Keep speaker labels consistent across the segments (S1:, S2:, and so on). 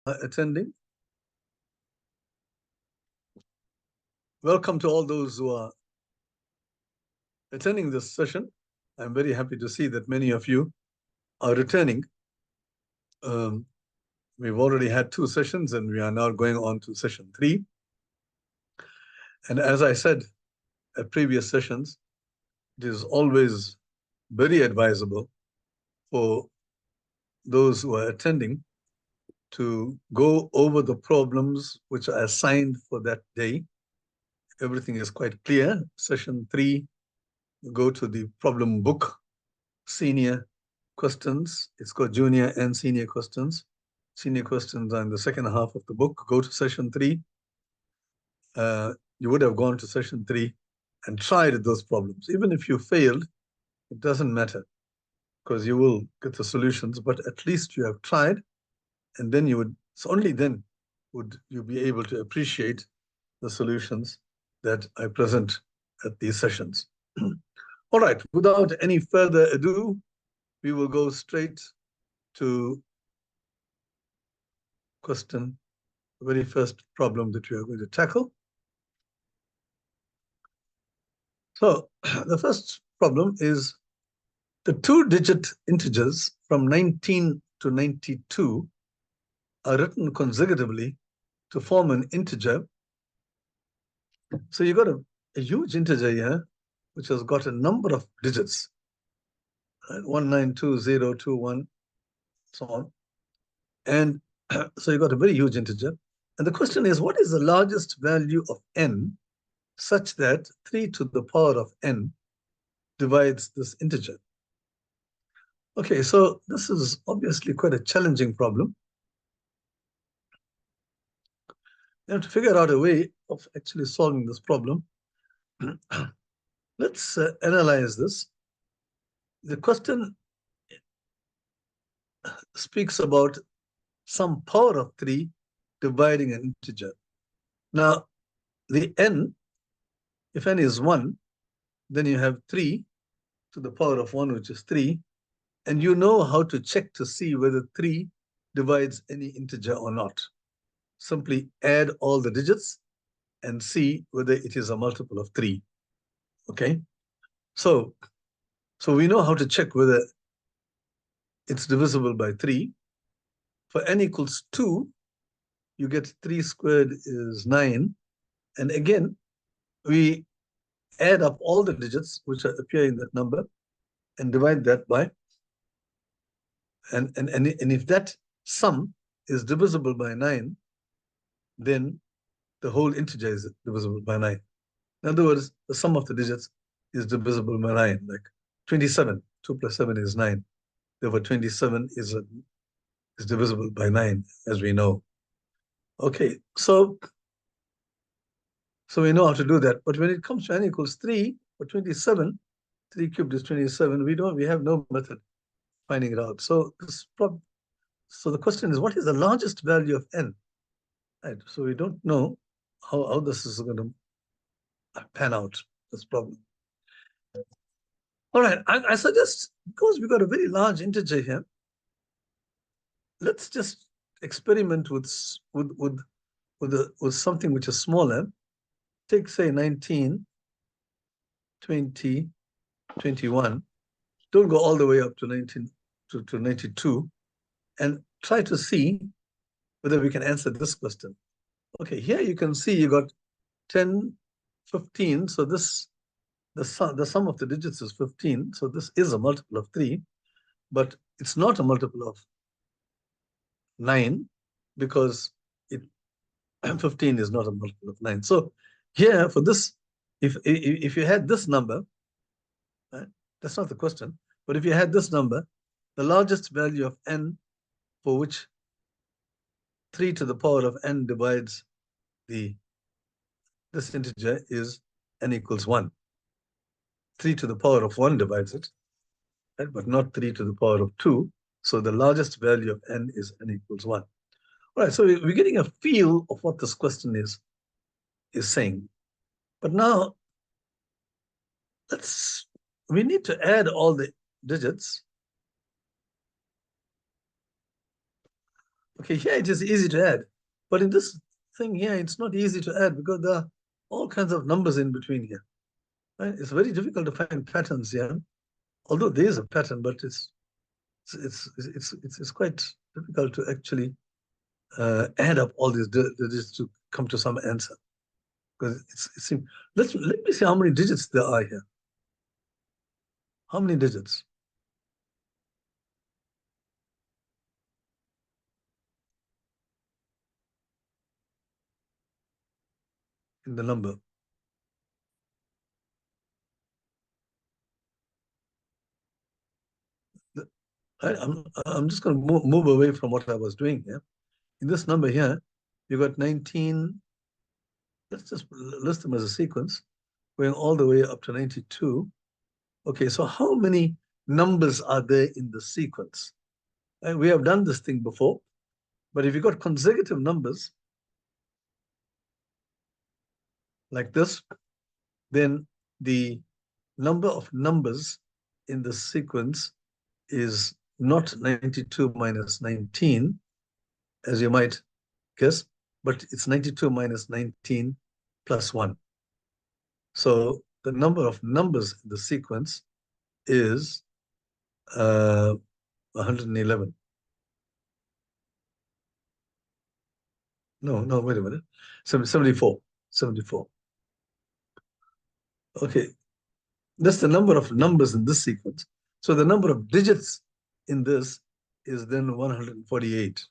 S1: attending. Welcome to all those who are attending this session. I'm very happy to see that many of you are returning. We've already had 2 sessions and we are now going on to session 3. And as I said at previous sessions, it is always very advisable for those who are attending to go over the problems which are assigned for that day. Everything is quite clear. Session 3, you go to the problem book, senior questions. It's got junior and senior questions. Senior questions are in the second half of the book. Go to session 3. You would have gone to session 3 and tried those problems. Even if you failed, it doesn't matter because you will get the solutions, but at least you have tried, and then you would, so only then would you be able to appreciate the solutions that I present at these sessions. All right, without any further ado, we will go straight to question, the very first problem that we are going to tackle. So the first problem is the 2-digit integers from 19 to 92 are written consecutively to form an integer. So you got a huge integer here, which has got a number of digits, right? 192021, so on. And so you got a very huge integer. And the question is, what is the largest value of n such that 3 to the power of n divides this integer? Okay, so this is obviously quite a challenging problem. You have to figure out a way of actually solving this problem. Let's analyze this. The question speaks about some power of 3 dividing an integer. Now, the n, if n is 1, then you have 3 to the power of 1, which is 3. And you know how to check to see whether 3 divides any integer or not. Simply add all the digits and see whether it is a multiple of 3. Okay? So we know how to check whether it's divisible by 3. For n equals 2, you get 3 squared is 9. And again, we add up all the digits which appear in that number and divide that by, and if that sum is divisible by 9, then the whole integer is divisible by 9. In other words, the sum of the digits is divisible by 9, like 27. 2 plus 7 is 9. Therefore, 27 is divisible by 9, as we know. Okay, so we know how to do that. But when it comes to n equals 3, for 27, 3 cubed is 27, we have no method finding it out. So the question is, what is the largest value of n? Right, so we don't know how this is going to pan out, this problem. All right, I suggest, because we've got a very large integer here, let's just experiment with something which is smaller. Take, say, 19, 20, 21. Don't go all the way up to 19 to 92, and try to see whether we can answer this question. Okay, here you can see you got 10, 15. So this, the sum of the digits is 15. So this is a multiple of 3, but it's not a multiple of 9 because 15 is not a multiple of 9. So here for this, if you had this number, right, that's not the question, but if you had this number, the largest value of n for which 3 to the power of n divides this integer is n equals 1. 3 to the power of 1 divides it, right, but not 3 to the power of 2. So the largest value of n is n equals 1. All right, so we're getting a feel of what this question is saying. But now, we need to add all the digits. Okay, here it is easy to add. But in this thing here, it's not easy to add because there are all kinds of numbers in between here. Right? It's very difficult to find patterns here. Although there is a pattern, but it's quite difficult to actually add up all these digits to come to some answer. Because it seems, let me see how many digits there are here. How many digits? In the number. I'm just going to move away from what I was doing here. In this number here, you got 19. Let's just list them as a sequence, going all the way up to 92. Okay, so how many numbers are there in the sequence? And we have done this thing before, but if you got consecutive numbers like this, then the number of numbers in the sequence is not 92 minus 19, as you might guess, but it's 92 minus 19 plus 1. So the number of numbers in the sequence is 111. No, wait a minute. 74. 74. Okay, that's the number of numbers in this sequence. So the number of digits in this is then 148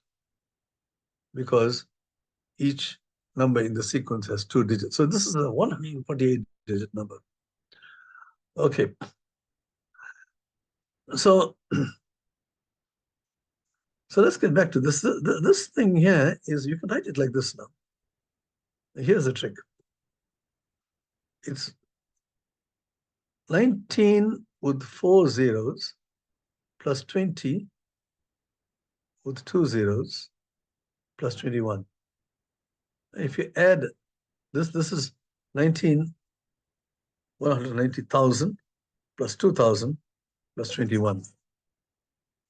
S1: because each number in the sequence has 2 digits. So this is a 148 digit number. Okay. So let's get back to this. This thing here is, you can write it like this now. Here's the trick. It's 19 with 4 zeros plus 20 with 2 zeros plus 21. If you add this is 190,000 plus 2,000 plus 21.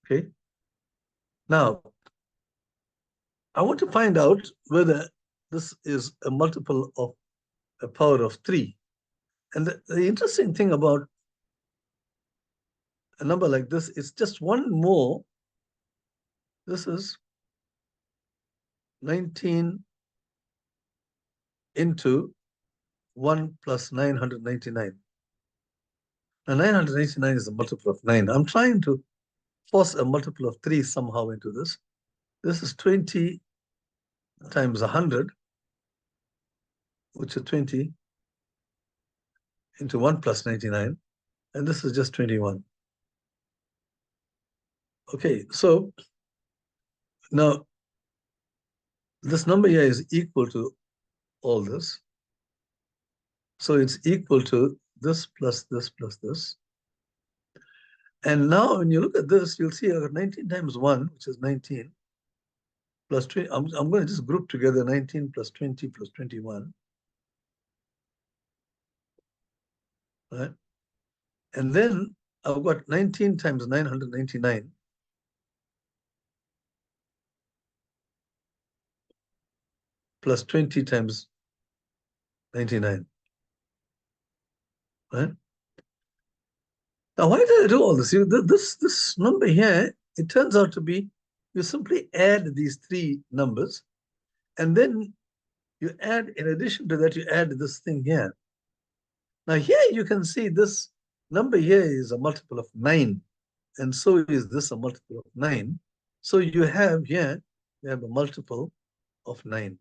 S1: Okay. Now, I want to find out whether this is a multiple of a power of 3. And the interesting thing about a number like this is just one more. This is 19 into 1 plus 999. Now, 999 is a multiple of 9. I'm trying to force a multiple of 3 somehow into this. This is 20 times 100, which is 20 into 1 plus 99. And this is just 21. Okay, so now this number here is equal to all this. So it's equal to this plus this plus this. And now when you look at this, you'll see I got 19 times 1, which is 19, plus 20. I'm going to just group together 19 plus 20 plus 21. Right? And then I've got 19 times 999. Plus 20 times 99. Right? Now, why did I do all this? This number here, it turns out to be, you simply add these 3 numbers, and then you add, in addition to that, you add this thing here. Now, here you can see this number here is a multiple of 9, and so is this a multiple of 9. So you have here, you have a multiple of 9.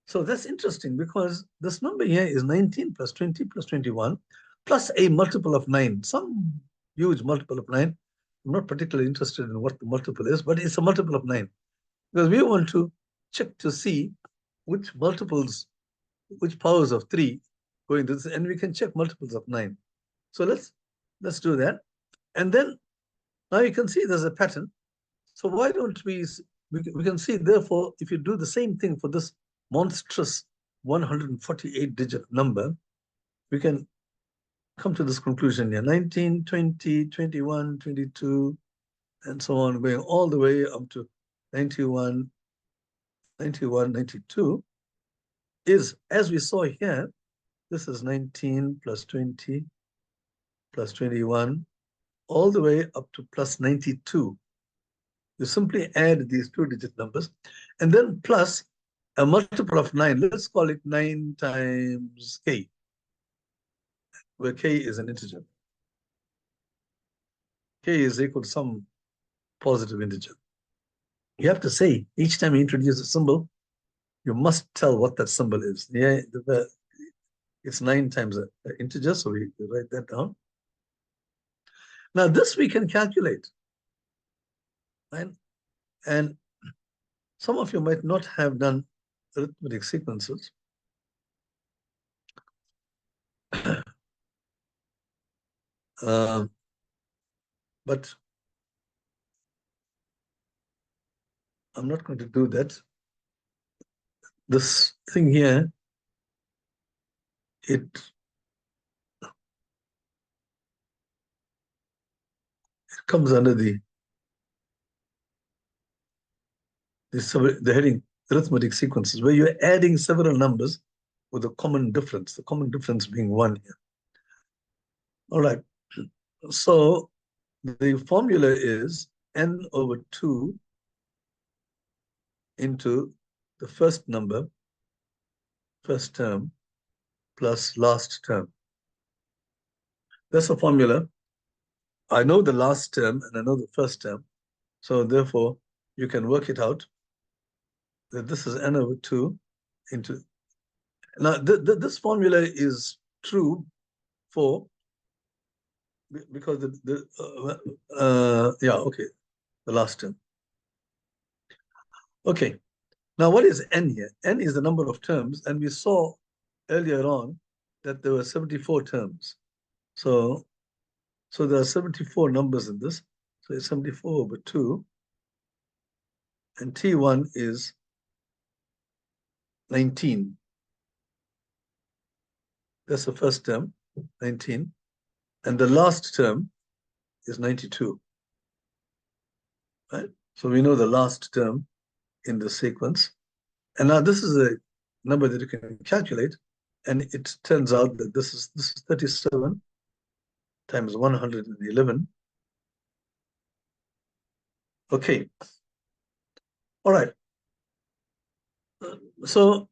S1: So that's interesting because this number here is 19 plus 20 plus 21 plus a multiple of 9, some huge multiple of 9. I'm not particularly interested in what the multiple is, but it's a multiple of 9 because we want to check to see which multiples, which powers of 3 go into this, and we can check multiples of 9. So let's do that. And then now you can see there's a pattern. So why don't we can see, therefore, if you do the same thing for this monstrous 148 digit number, we can come to this conclusion here. 19, 20, 21, 22, and so on, going all the way up to 91, 91, 92, is, as we saw here, this is 19 plus 20 plus 21, all the way up to plus 92. You simply add these two-digit numbers, and then plus a multiple of 9. Let's call it 9 times k, where k is an integer. K is equal to some positive integer. You have to say, each time you introduce a symbol, you must tell what that symbol is. Yeah, it's 9 times an integer, so we write that down. Now this we can calculate, right? And some of you might not have done arithmetic sequences. But I'm not going to do that. This thing here, it comes under the heading arithmetic sequences, where you're adding several numbers with a common difference, the common difference being 1 here. All right. So the formula is n over 2 into the first number, first term, plus last term. That's a formula. I know the last term and I know the first term. So therefore, you can work it out that this is n over 2 into... Now, this formula is true for... Because yeah, okay, the last term. Okay, now what is n here? N is the number of terms, and we saw earlier on that there were 74 terms. So there are 74 numbers in this. So it's 74 over 2. And T1 is 19. That's the first term, 19. And the last term is 92. Right? So we know the last term in the sequence. And now this is a number that you can calculate. And it turns out that this is 37 times 111. Okay. All right. So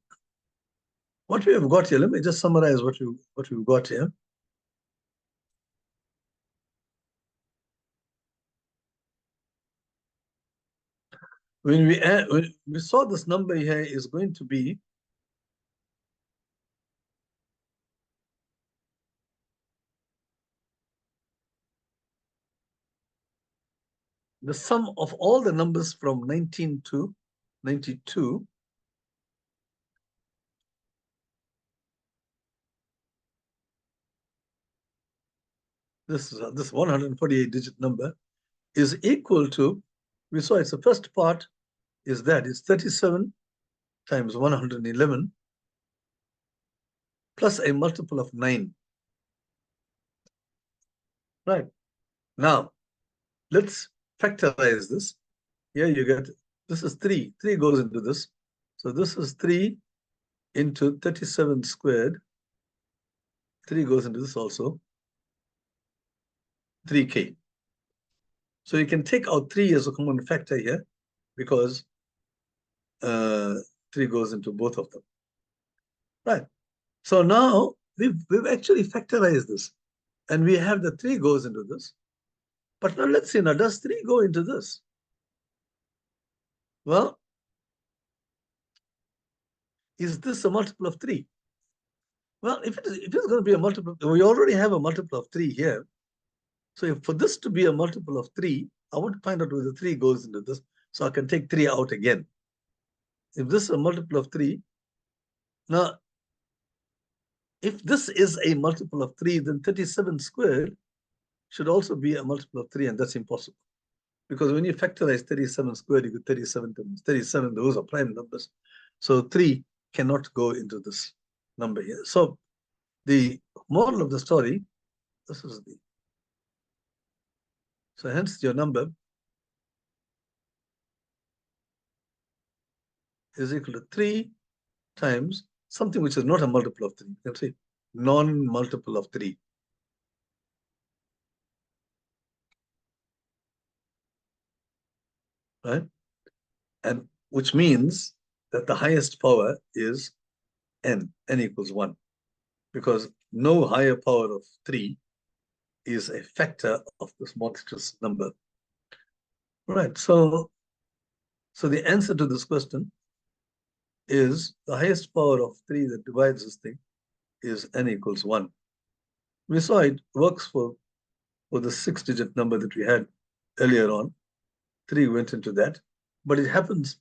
S1: what we have got here, let me just summarize what we've got here. When we saw this number here is going to be the sum of all the numbers from 19 to 92. This 148 digit number is equal to, we saw it's the first part is that it's 37 times 111 plus a multiple of 9. Right. Now, let's factorize this. Here you get, this is 3. 3 goes into this. So this is 3 into 37 squared. 3 goes into this also. 3k. So you can take out 3 as a common factor here because 3 goes into both of them. Right. So now we've actually factorized this. And we have the 3 goes into this. But now let's see, now does 3 go into this? Well, is this a multiple of 3? Well, if it's going to be a multiple, we already have a multiple of 3 here. So for this to be a multiple of 3, I want to find out where the 3 goes into this, so I can take 3 out again. If this is a multiple of 3, now, if this is a multiple of 3, then 37 squared should also be a multiple of 3, and that's impossible. Because when you factorize 37 squared, you get 37 times 37, those are prime numbers. So 3 cannot go into this number here. So the moral of the story, this is the... So hence your number is equal to 3 times something which is not a multiple of 3. You can say non-multiple of 3. Right? And which means that the highest power is n equals 1. Because no higher power of 3 is a factor of this monstrous number. Right, so the answer to this question is the highest power of 3 that divides this thing is n equals 1. We saw it works for the 6-digit number that we had earlier on. 3 went into that, but it happens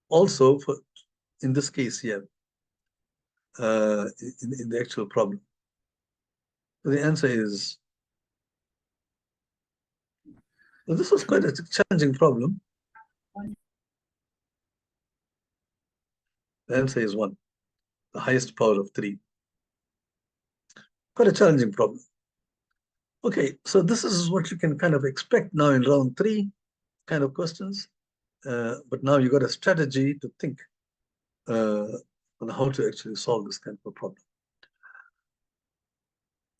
S1: also for, in this case here, in the actual problem. So the answer is, well, this was quite a challenging problem. The answer is 1, the highest power of 3. Quite a challenging problem. Okay, so this is what you can kind of expect now in round 3 kind of questions. But now you got a strategy to think on how to actually solve this kind of a problem.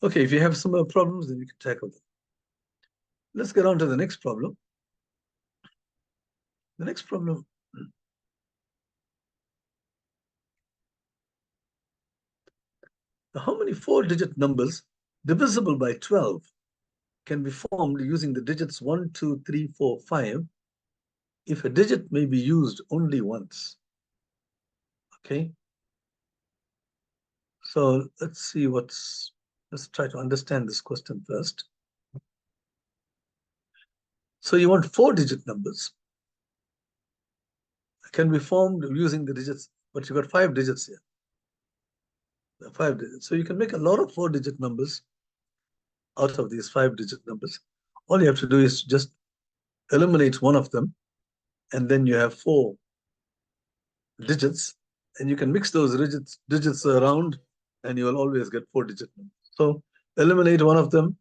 S1: Okay, if you have some problems, then you can tackle them. Let's get on to the next problem. The next problem how many 4-digit numbers divisible by 12 can be formed using the digits 1, 2, 3, 4, 5 if a digit may be used only once? Okay. So let's see let's try to understand this question first. So you want 4-digit numbers can be formed using the digits, but you got 5 digits here. 5 digits. So you can make a lot of 4-digit numbers out of these 5-digit numbers. All you have to do is just eliminate one of them, and then you have 4 digits, and you can mix those digits around, and you will always get 4-digit numbers. So eliminate one of them,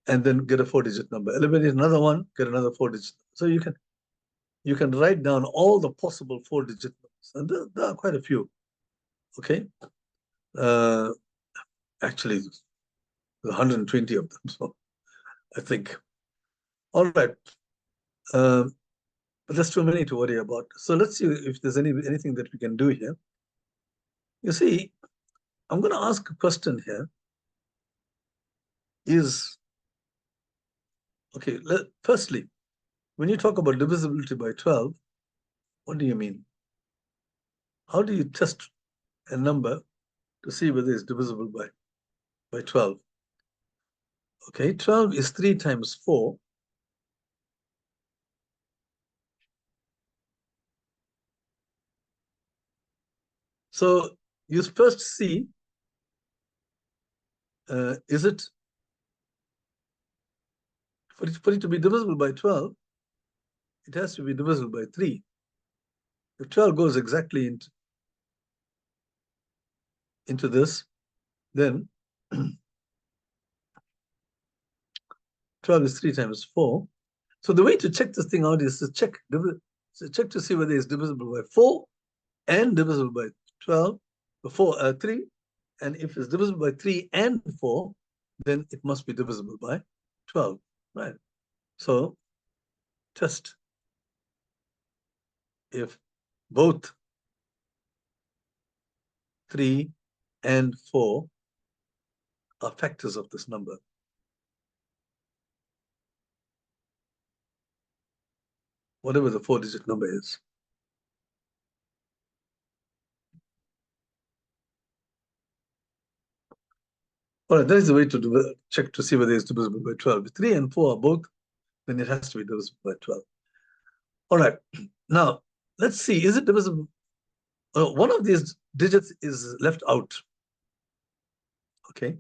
S1: and then get a 4-digit number. Eliminate another one, get another 4-digit. So you can write down all the possible 4-digit numbers, and there are quite a few. Okay, actually, 120 of them. So I think, all right. But there's too many to worry about. So let's see if there's anything that we can do here. You see, I'm going to ask a question here. Okay, firstly, when you talk about divisibility by 12, what do you mean? How do you test a number to see whether it's divisible by 12? Okay, 12 is 3 times 4. So you first see, is it, for it to be divisible by 12, it has to be divisible by 3. If 12 goes exactly into this, then 12 is 3 times 4. So the way to check this thing out is to check to see whether it's divisible by 4 and divisible by 12, 3. And if it's divisible by 3 and 4, then it must be divisible by 12, right? So test if both 3 and 4 are factors of this number. Whatever the 4-digit number is. All right, that is the way to check to see whether it's divisible by 12. If 3 and 4 are both, then it has to be divisible by 12. All right, now let's see, is it divisible? One of these digits is left out. Okay.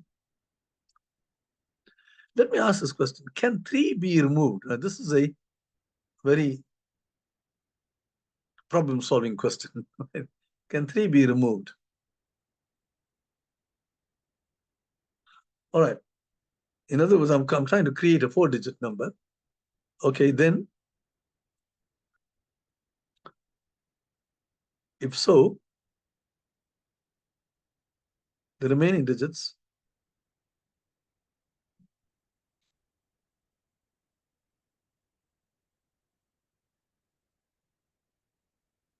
S1: Let me ask this question. Can 3 be removed? Now, this is a very problem-solving question. Can 3 be removed? All right. In other words, I'm trying to create a 4-digit number. Okay, then If so, the remaining digits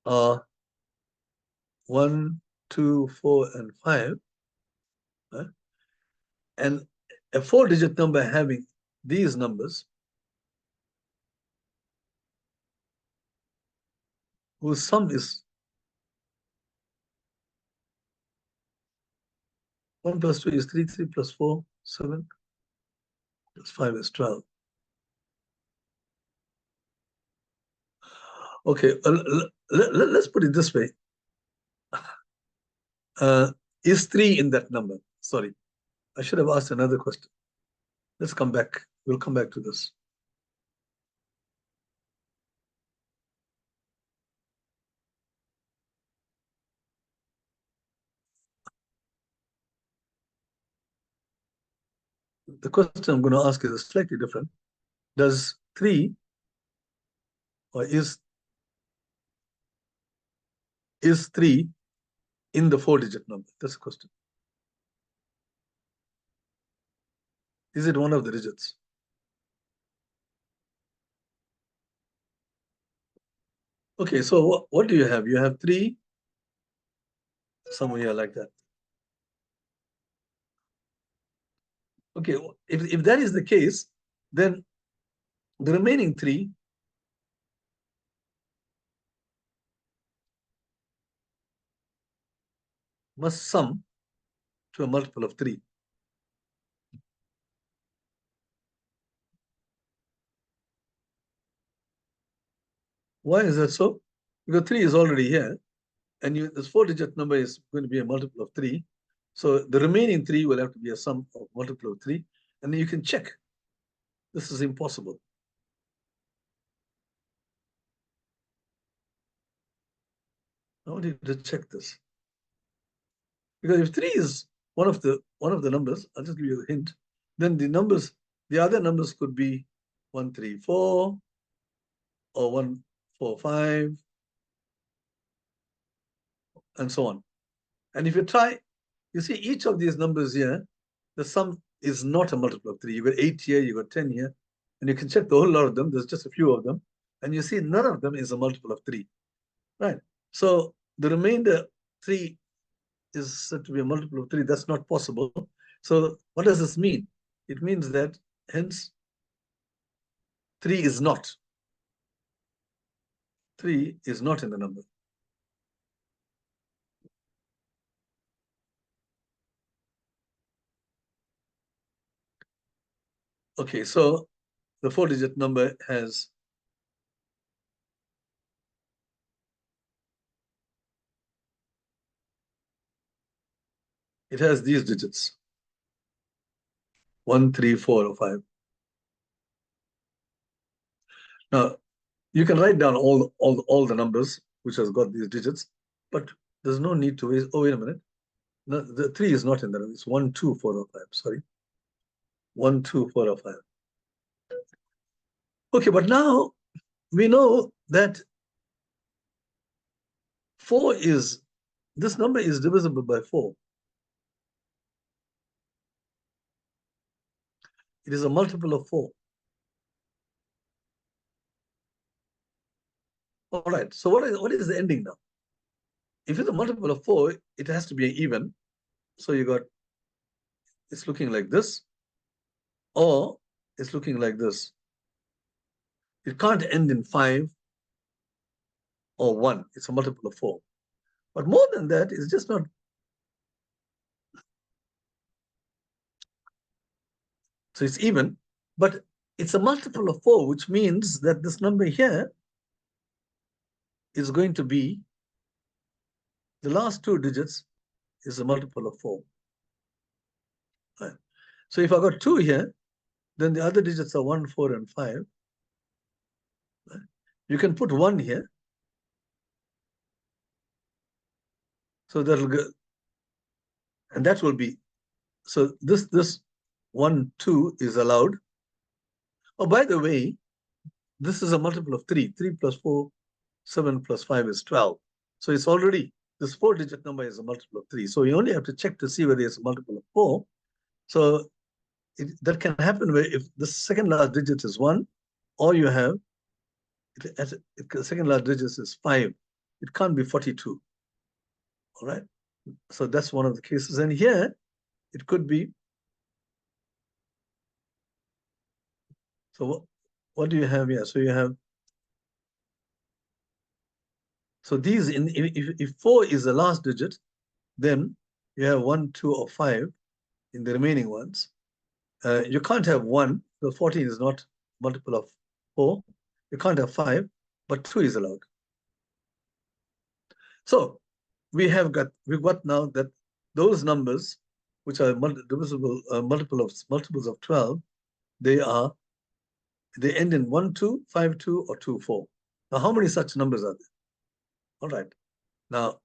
S1: are 1, 2, 4, and 5. And a 4-digit number having these numbers, whose sum is 1 plus 2 is 3, 3 plus 4, 7, plus 5 is 12. Okay, let's put it this way. Is 3 in that number? Sorry, I should have asked another question. Let's come back. We'll come back to this. The question I'm going to ask is slightly different. Does 3 or is 3 in the 4-digit number? That's the question. Is it one of the digits? Okay, so what do you have? You have 3 somewhere here like that. Okay, if that is the case, then the remaining 3 must sum to a multiple of 3. Why is that so? Because 3 is already here, and this 4-digit number is going to be a multiple of 3. So the remaining 3 will have to be a sum of multiple of 3, and then you can check. This is impossible. I want you to check this. Because if 3 is one of the numbers, I'll just give you a hint, then the other numbers could be 1, 3, 4, or 1, 4, 5, and so on. And if you try, you see each of these numbers here, the sum is not a multiple of 3. You got 8 here, you got 10 here, and you can check the whole lot of them. There's just a few of them, and you see none of them is a multiple of 3, right? So the remainder 3 is said to be a multiple of 3. That's not possible. So what does this mean? It means that hence 3 is not. 3 is not in the number. Okay, so the 4-digit number has these digits: 1, 3, 4, or 5. Now you can write down all the numbers which has got these digits, but there's no need to waste. Oh, wait a minute. No, the 3 is not in there. It's 1, 2, 4, or 5. Sorry. 1, 2, 4, or 5. Okay, but now we know that this number is divisible by 4. It is a multiple of 4. All right, so what is the ending now? If it's a multiple of 4, it has to be an even. So it's looking like this, or it's looking like this. It can't end in 5 or 1. It's a multiple of 4. But more than that, it's just not. So it's even, but it's a multiple of 4, which means that this number here is going to be, the last 2 digits is a multiple of 4. Right. So if I got 2 here, then the other digits are 1, 4, and 5. Right. You can put 1 here. So that'll go, and that will be, so this 1, 2 is allowed. Oh, by the way, this is a multiple of 3. 3 plus 4, 7 plus 5 is 12. So it's already, this 4-digit number is a multiple of 3. So you only have to check to see whether it's a multiple of 4. So that can happen where if the second last digit is 1, or you have, the second last digit is 5. It can't be 42. All right. So that's one of the cases. And here, it could be, so what do you have here? So you have, so these, if 4 is the last digit, then you have 1, 2, or 5 in the remaining ones. You can't have 1, because 14 is not multiple of 4. You can't have 5, but 2 is allowed. So we've got now that those numbers, which are divisible, multiples of 12, they end in 1, 2, 5, 2, or 2, 4. Now, how many such numbers are there? All right. Now,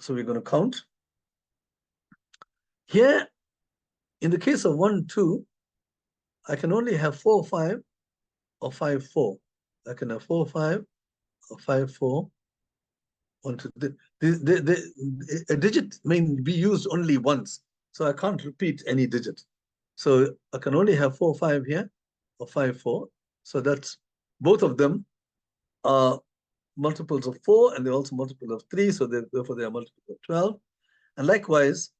S1: so we're going to count. Here, in the case of 1, 2, I can only have 4, 5, or 5, 4. I can have 4, 5, or 5, 4. 1, 2. A digit may be used only once, so I can't repeat any digit. So I can only have 4, 5 here, or 5, 4. So that's, both of them are multiples of 4, and they're also multiples of 3, so therefore they are multiples of 12. And likewise,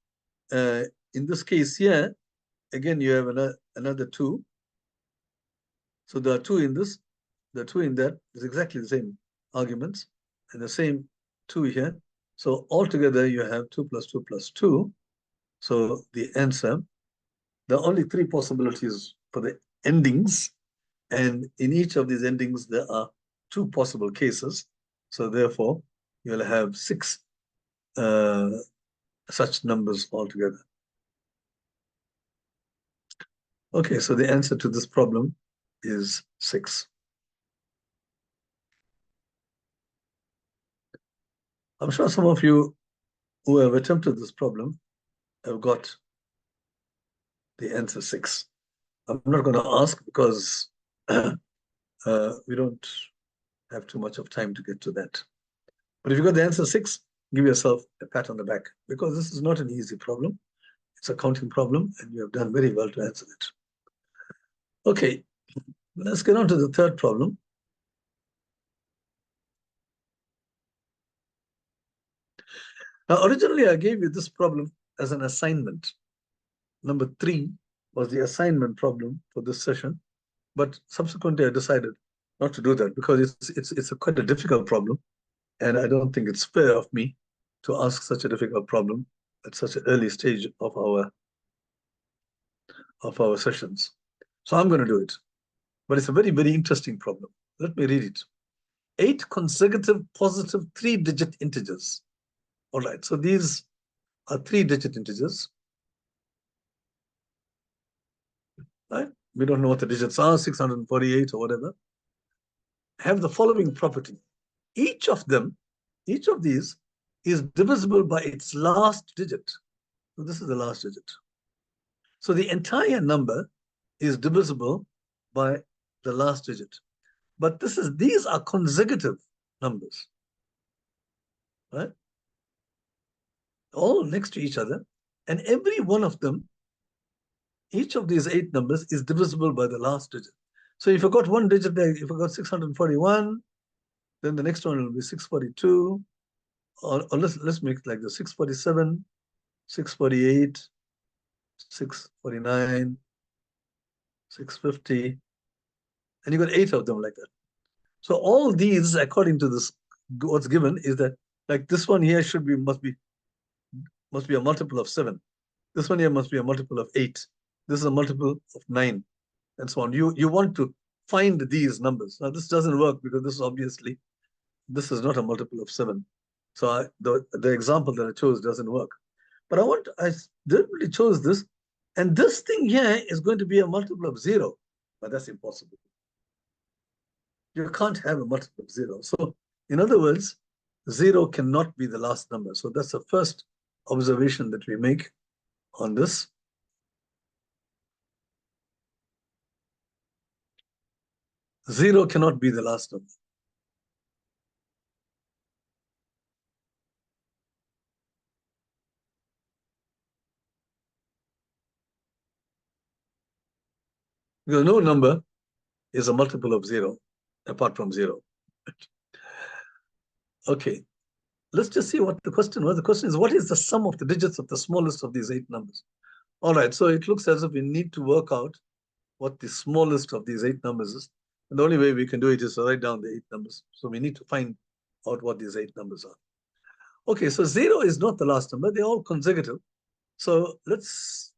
S1: in this case here, again, you have another 2. So there are 2 in this, there are 2 in that. It's exactly the same arguments, and the same 2 here. So altogether, you have 2 plus 2 plus 2. So the answer, there are only 3 possibilities for the endings. And in each of these endings, there are 2 possible cases. So therefore, you'll have 6 such numbers altogether. Okay, so the answer to this problem is 6. I'm sure some of you who have attempted this problem have got the answer 6. I'm not going to ask because we don't have too much of time to get to that. But if you got the answer 6, give yourself a pat on the back, because this is not an easy problem. It's a counting problem, and you have done very well to answer it. Okay, let's get on to the third problem. Now, originally, I gave you this problem as an assignment. Number 3 was the assignment problem for this session, but subsequently I decided not to do that because it's quite a difficult problem, and I don't think it's fair of me to ask such a difficult problem at such an early stage of our sessions. So I'm going to do it, but it's a very, very interesting problem. Let me read it. 8 consecutive positive 3-digit integers. All right, so these are 3-digit integers, right? We don't know what the digits are, 648 or whatever. Have the following property. Each of these is divisible by its last digit. So this is the last digit. So the entire number is divisible by the last digit. But these are consecutive numbers, right? All next to each other. And every one of them, each of these 8 numbers is divisible by the last digit. So if I got one digit there, if I got 641, then the next one will be 642, or let's make it like this: 647, 648, 649, 650, and you got 8 of them like that. So all these, according to this, what's given is that, like, this one here must be a multiple of 7. This one here must be a multiple of 8. This is a multiple of 9, and so on. You want to find these numbers. Now this doesn't work because this is not a multiple of 7. So the example that I chose doesn't work. But I deliberately chose this, and this thing here is going to be a multiple of 0, but that's impossible. You can't have a multiple of 0. So in other words, 0 cannot be the last number. So that's the first observation that we make on this. 0 cannot be the last number. Because no number is a multiple of 0 apart from 0. Okay, let's just see what the question was. The question is, what is the sum of the digits of the smallest of these 8 numbers? All right, so it looks as if we need to work out what the smallest of these 8 numbers is. And the only way we can do it is to write down the 8 numbers. So we need to find out what these 8 numbers are. Okay, so 0 is not the last number. They're all consecutive. So let's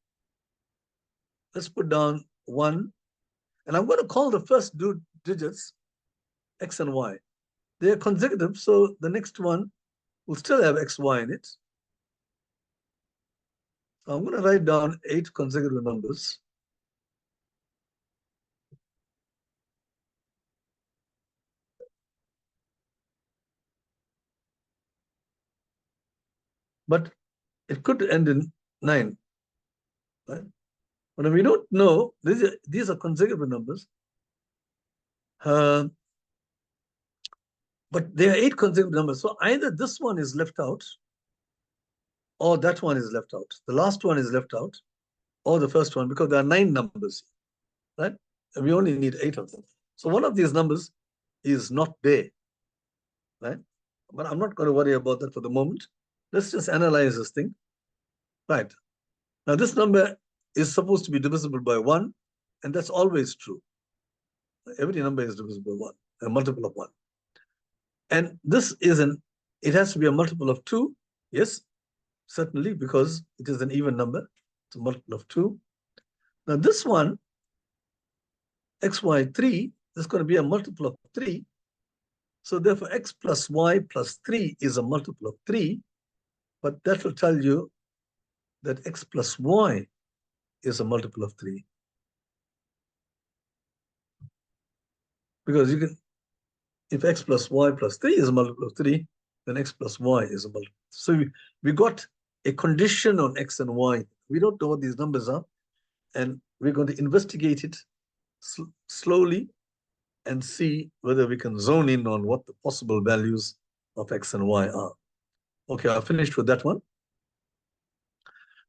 S1: put down 1. And I'm going to call the first digits x and y. They are consecutive, so the next one will still have xy in it. So I'm going to write down 8 consecutive numbers. But it could end in 9. Right? But we don't know, these are consecutive numbers. But there are 8 consecutive numbers. So either this one is left out or that one is left out. The last one is left out or the first one, because there are 9 numbers, right? And we only need 8 of them. So one of these numbers is not there, right? But I'm not going to worry about that for the moment. Let's just analyze this thing. Right. Now this number is supposed to be divisible by 1, and that's always true. Every number is divisible by 1, a multiple of 1. And this is it has to be a multiple of 2. Yes, certainly, because it is an even number. It's a multiple of 2. Now this one, xy3, is going to be a multiple of 3. So therefore, x plus y plus 3 is a multiple of 3. But that will tell you that x plus y is a multiple of 3. Because you can, if x plus y plus 3 is a multiple of 3, then x plus y is a multiple. So we got a condition on x and y. We don't know what these numbers are, and we're going to investigate it slowly and see whether we can zone in on what the possible values of x and y are. Okay, I finished with that one.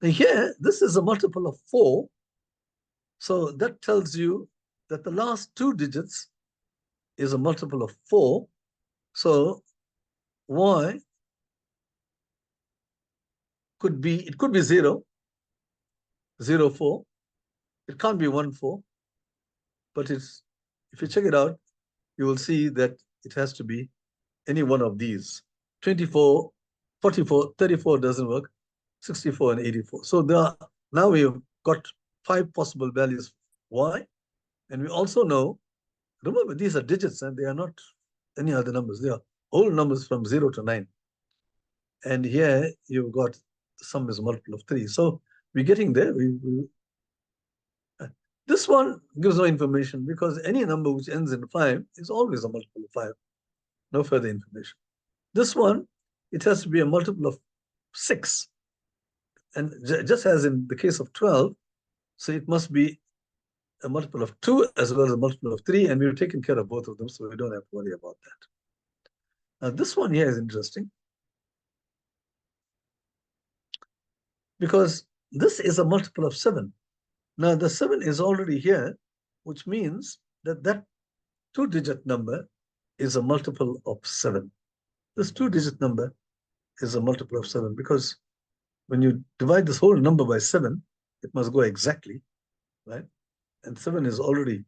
S1: And here, this is a multiple of 4. So that tells you that the last 2 digits is a multiple of 4. So y could be 0, 0, 4. It can't be 1, 4. But if you check it out, you will see that it has to be any one of these. 24, 44, 34 doesn't work, 64 and 84. So now we've got 5 possible values y. And we also know, remember, these are digits and they are not any other numbers. They are whole numbers from 0 to 9. And here you've got the sum is a multiple of 3. So we're getting there. This one gives no information because any number which ends in 5 is always a multiple of 5. No further information. This one, it has to be a multiple of 6. And just as in the case of 12, so it must be a multiple of 2 as well as a multiple of 3, and we've taken care of both of them, so we don't have to worry about that. Now, this one here is interesting because this is a multiple of 7. Now, the 7 is already here, which means that 2-digit number is a multiple of 7. This 2-digit number is a multiple of 7 because when you divide this whole number by 7, it must go exactly, right? And 7 is already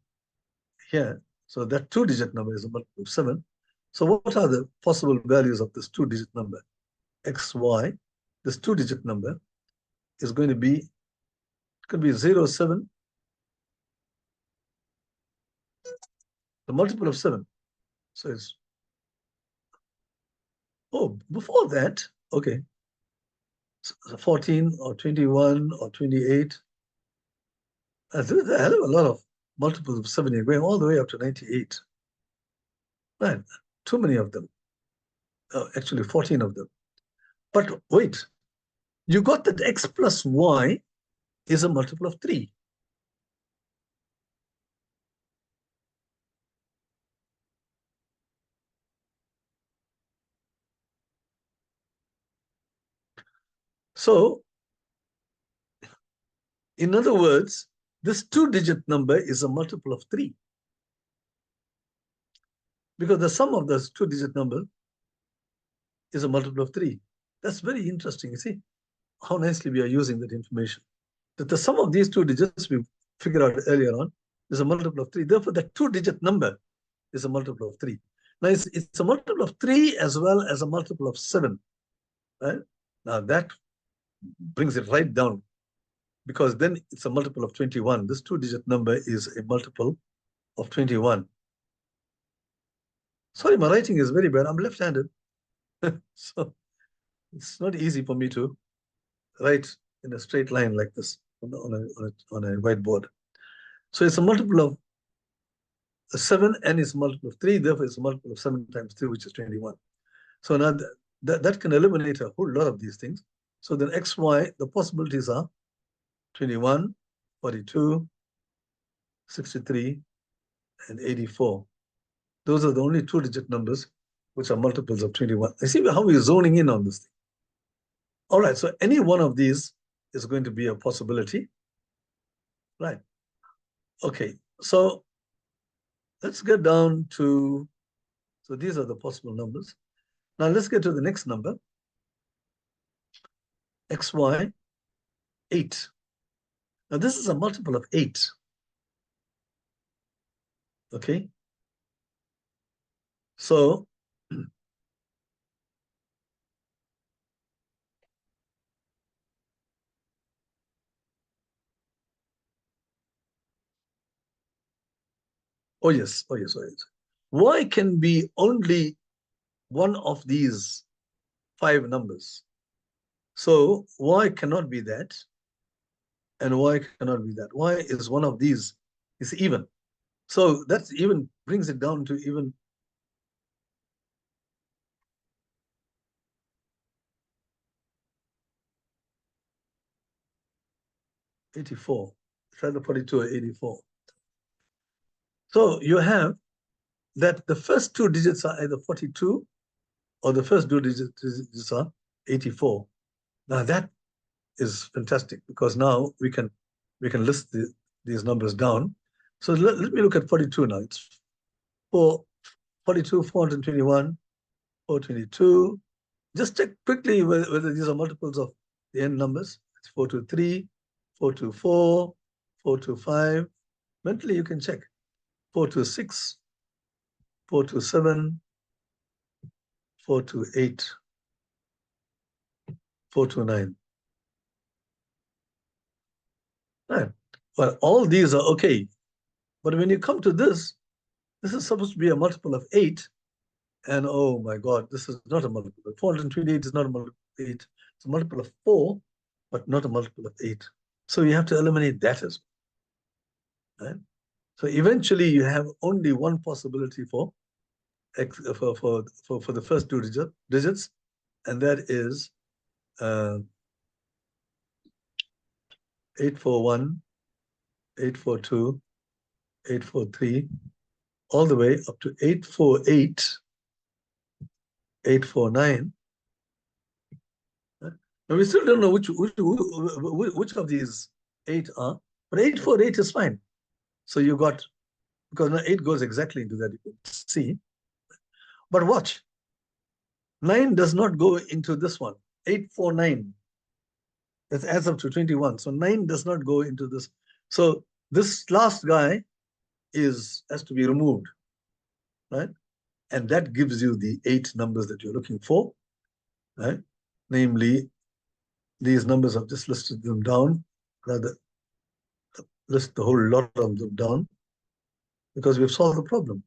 S1: here. So that 2-digit number is a multiple of 7. So what are the possible values of this 2-digit number? X, Y. This 2-digit number is going to be, it could be 0, 7, the multiple of 7. So it's, before that, okay, so 14 or 21 or 28. There's a hell of a lot of multiples of 7 here, going all the way up to 98. Man, too many of them. Actually, 14 of them. But wait, you got that x plus y is a multiple of 3. So, in other words, this two-digit number is a multiple of 3. Because the sum of those two-digit number is a multiple of 3. That's very interesting. You see how nicely we are using that information. That the sum of these two digits we figured out earlier on is a multiple of 3. Therefore, the two-digit number is a multiple of 3. Now, it's a multiple of 3 as well as a multiple of 7. Right? Now, that brings it right down, because then it's a multiple of 21. This two-digit number is a multiple of 21. Sorry, my writing is very bad. I'm left-handed. So it's not easy for me to write in a straight line like this on a whiteboard. So it's a multiple of 7 and it's a multiple of 3. Therefore, it's a multiple of 7 times 3, which is 21. So now that can eliminate a whole lot of these things. So then XY, the possibilities are 21, 42, 63, and 84. Those are the only two-digit numbers which are multiples of 21. I see how we're zoning in on this thing. All right, so any one of these is going to be a possibility. Right. Okay, so let's get down to, so these are the possible numbers. Now let's get to the next number, XY 8. Now this is a multiple of 8. Okay. So oh yes. Y can be only one of these 5 numbers. So Y cannot be that, and Y cannot be that. Y is one of these, is even. So that even brings it down to even 84. It's either 42 or 84. So you have that the first two digits are either 42 or the first two digits are 84. Now that is fantastic, because now we can list these numbers down. So let me look at 42 now. It's 42, 421, 422. Just check quickly whether these are multiples of the n numbers. It's 423, 424, 425. Mentally, you can check. 426, 427, 428, 429. Right. Well, all these are okay. But when you come to this is supposed to be a multiple of 8. And oh my God, this is not a multiple. 428 is not a multiple of 8. It's a multiple of 4, but not a multiple of 8. So you have to eliminate that as well. Right? So eventually you have only one possibility for the first two digits, and that is 841, 842, 843, all the way up to 848, 849. Now we still don't know which of these 8 are, but 848 is fine. So you got, because now 8 goes exactly into that, you can see. But watch, 9 does not go into this one. 849. That adds up to 21. So 9 does not go into this. So this last guy has to be removed, right? And that gives you the 8 numbers that you're looking for, right? Namely, these numbers, I've just listed them down, rather list the whole lot of them down, because we've solved the problem,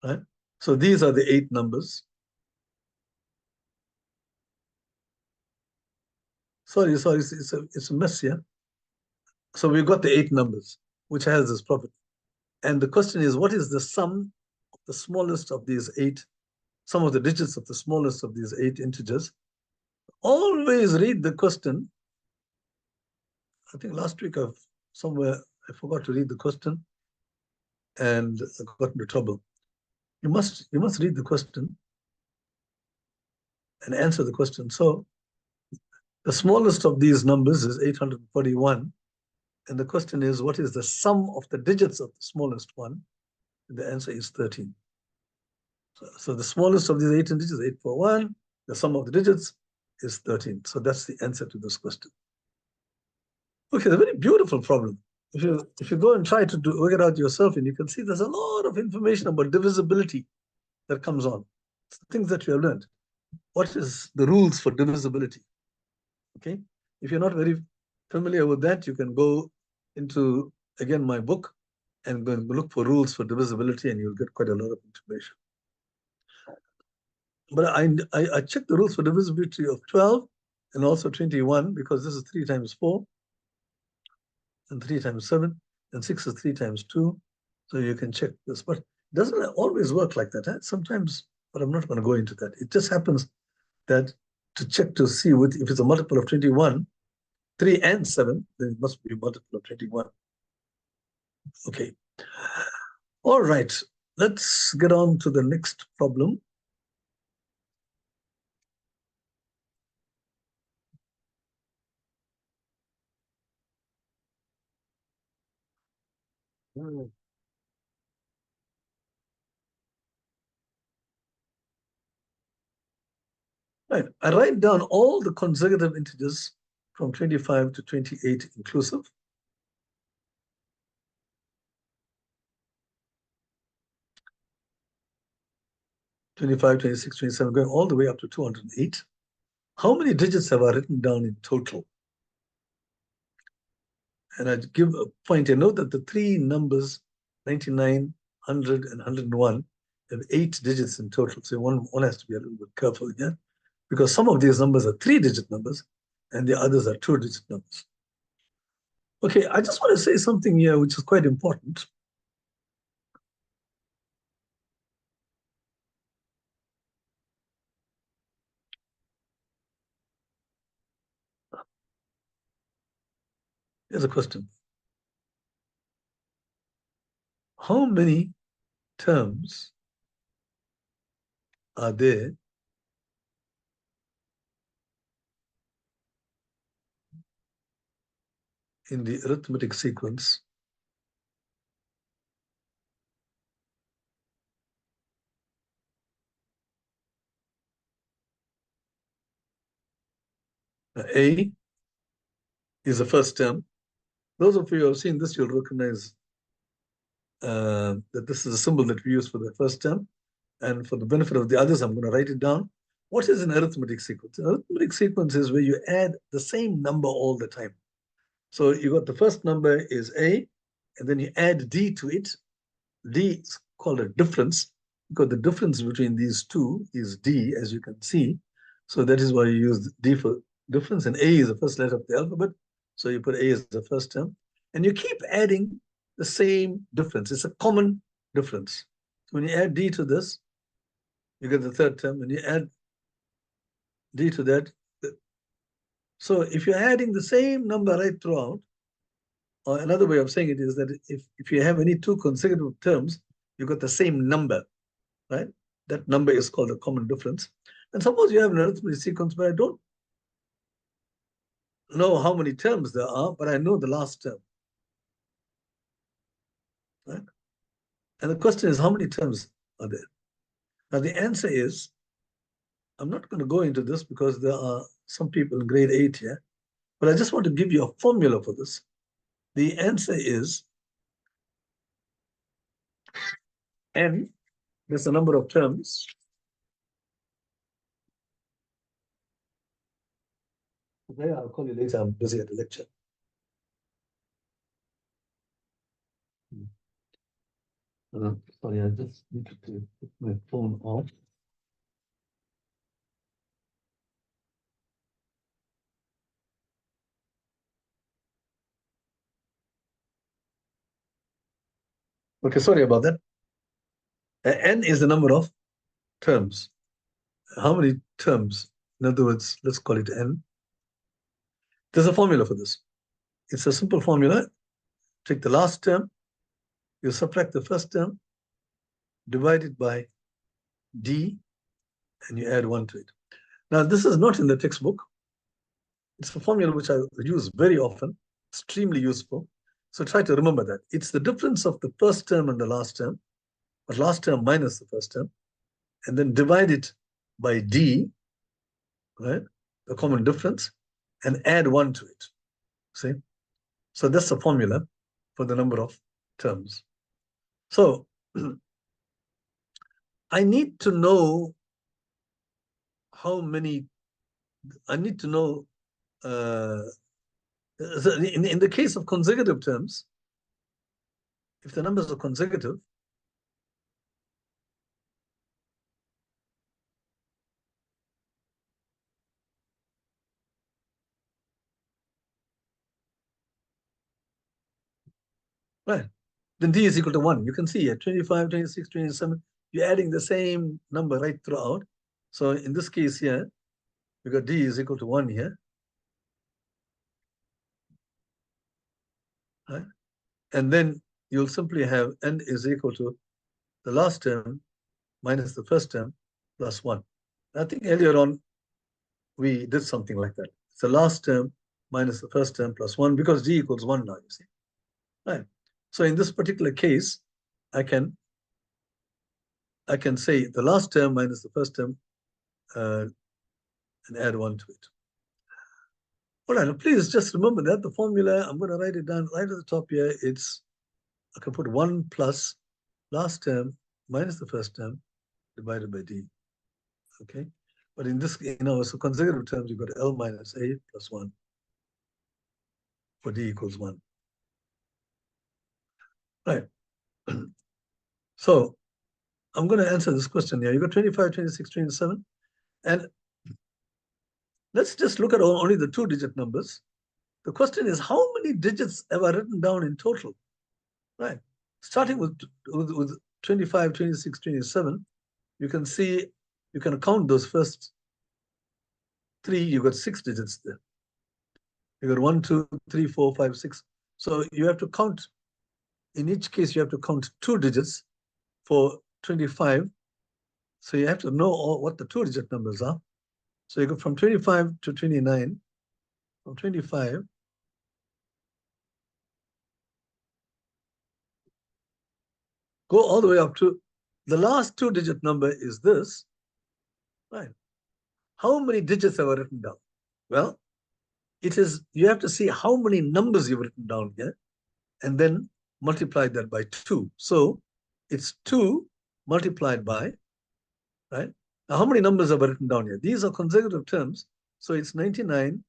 S1: right? So these are the 8 numbers. Sorry, it's a mess here. So we've got the 8 numbers, which has this property. And the question is, what is the sum of the smallest of these 8, sum of the digits of the smallest of these 8 integers? Always read the question. I think last week I forgot to read the question and I got into trouble. You must read the question and answer the question. So the smallest of these numbers is 841. And the question is, what is the sum of the digits of the smallest one? And the answer is 13. So the smallest of these 18 digits is 841. The sum of the digits is 13. So that's the answer to this question. Okay, it's a very beautiful problem. If you go and try to work it out yourself, and you can see there's a lot of information about divisibility that comes on. It's the things that you have learned. What is the rules for divisibility? Okay, if you're not very familiar with that, you can go into, again, my book and go and look for rules for divisibility, and you'll get quite a lot of information. But I checked the rules for divisibility of 12 and also 21, because this is 3 times 4 and 3 times 7, and 6 is 3 times 2. So you can check this. But it doesn't always work like that. Sometimes, but I'm not going to go into that. It just happens that to check to see if it's a multiple of 21, 3 and 7, then it must be a multiple of 21. Okay. All right. Let's get on to the next problem. Right. I write down all the consecutive integers from 25 to 28 inclusive. '25, '26, '27, going all the way up to 208. How many digits have I written down in total? And I give a point. I note that the three numbers, 99, 100, and 101, have 8 digits in total. So one has to be a little bit careful again, because some of these numbers are 3-digit numbers and the others are 2-digit numbers. Okay, I just want to say something here which is quite important. Here's a question. How many terms are there in the arithmetic sequence A is the first term. Those of you who have seen this, you'll recognize that this is a symbol that we use for the first term. And for the benefit of the others, I'm going to write it down. What is an arithmetic sequence? An arithmetic sequence is where you add the same number all the time. So you got the first number is A, and then you add D to it. D is called a difference, because the difference between these two is D, as you can see. So that is why you use D for difference, and A is the first letter of the alphabet. So you put A as the first term, and you keep adding the same difference. It's a common difference. So when you add D to this, you get the third term, and you add D to that. So if you're adding the same number right throughout, or another way of saying it is that if you have any two consecutive terms, you got the same number, right? That number is called a common difference. And suppose you have an arithmetic sequence, but I don't know how many terms there are, but I know the last term, right? And the question is, how many terms are there? Now, the answer is, I'm not going to go into this because there are some people in grade 8 here, but I just want to give you a formula for this. The answer is n, that's the number of terms. Okay, I'll call you later. I'm busy at the lecture. Sorry, I just need to put my phone off. Okay, sorry about that. N is the number of terms. How many terms? In other words, let's call it N. There's a formula for this. It's a simple formula. Take the last term, you subtract the first term, divide it by D, and you add 1 to it. Now, this is not in the textbook. It's a formula which I use very often, extremely useful. So try to remember that. It's the difference of the first term and the last term, but last term minus the first term, and then divide it by D, right? The common difference, and add 1 to it. See? So that's the formula for the number of terms. So I need to know how many, I need to know, in the case of consecutive terms, if the numbers are consecutive, right, then D is equal to 1. You can see here 25, 26, 27, you're adding the same number right throughout. So in this case here, we got D is equal to 1 here, right? And then you'll simply have N is equal to the last term minus the first term plus 1. I think earlier on, we did something like that. It's the last term minus the first term plus 1, because D equals 1 now, you see. Right. So in this particular case, I can say the last term minus the first term and add 1 to it. All right, now please just remember that the formula, I'm going to write it down right at the top here. I can put 1 plus last term minus the first term divided by D. Okay. But in this, so consecutive terms, you've got L minus A plus 1 for D equals 1. Right. So I'm going to answer this question here. You got 25, 26, 27. And let's just look at only the 2-digit numbers. The question is, how many digits have I written down in total? Right. Starting with 25, 26, 27, you can see, you can count those first 3, you got 6 digits there. You got 1, 2, 3, 4, 5, 6. So you have to count, in each case, you have to count 2 digits for 25. So you have to know what the 2-digit numbers are. So you go from 25 to 29, from 25, go all the way up to the last 2-digit number is this, right? How many digits have I written down? Well, you have to see how many numbers you've written down here and then multiply that by 2. So it's 2 multiplied by, right? Now, how many numbers have I written down here? These are consecutive terms. So it's 99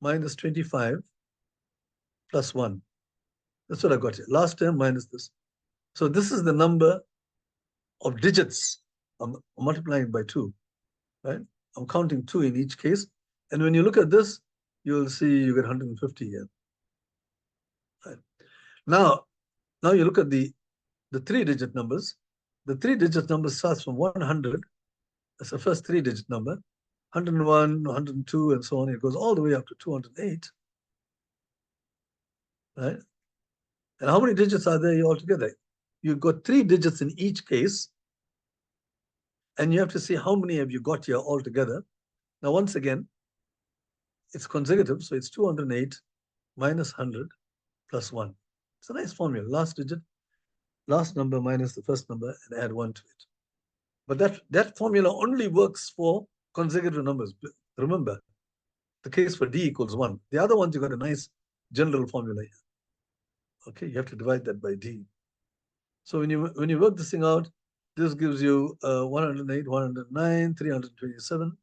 S1: minus 25 plus 1. That's what I got here. Last term minus this. So this is the number of digits. I'm multiplying by 2, right? I'm counting 2 in each case. And when you look at this, you'll see you get 150 here. Right. Now you look at the 3-digit numbers. The 3-digit number starts from 100. That's the first 3-digit number. 101, 102, and so on. It goes all the way up to 208. Right? And how many digits are there altogether? You've got 3 digits in each case. And you have to see how many have you got here altogether. Now, once again, it's consecutive. So it's 208 minus 100 plus 1. It's a nice formula. Last digit, last number minus the first number, and add 1 to it. But that formula only works for consecutive numbers. Remember, the case for D equals 1. The other ones, you got a nice general formula here. Okay, you have to divide that by D. So when you work this thing out, this gives you 108, 109, 327,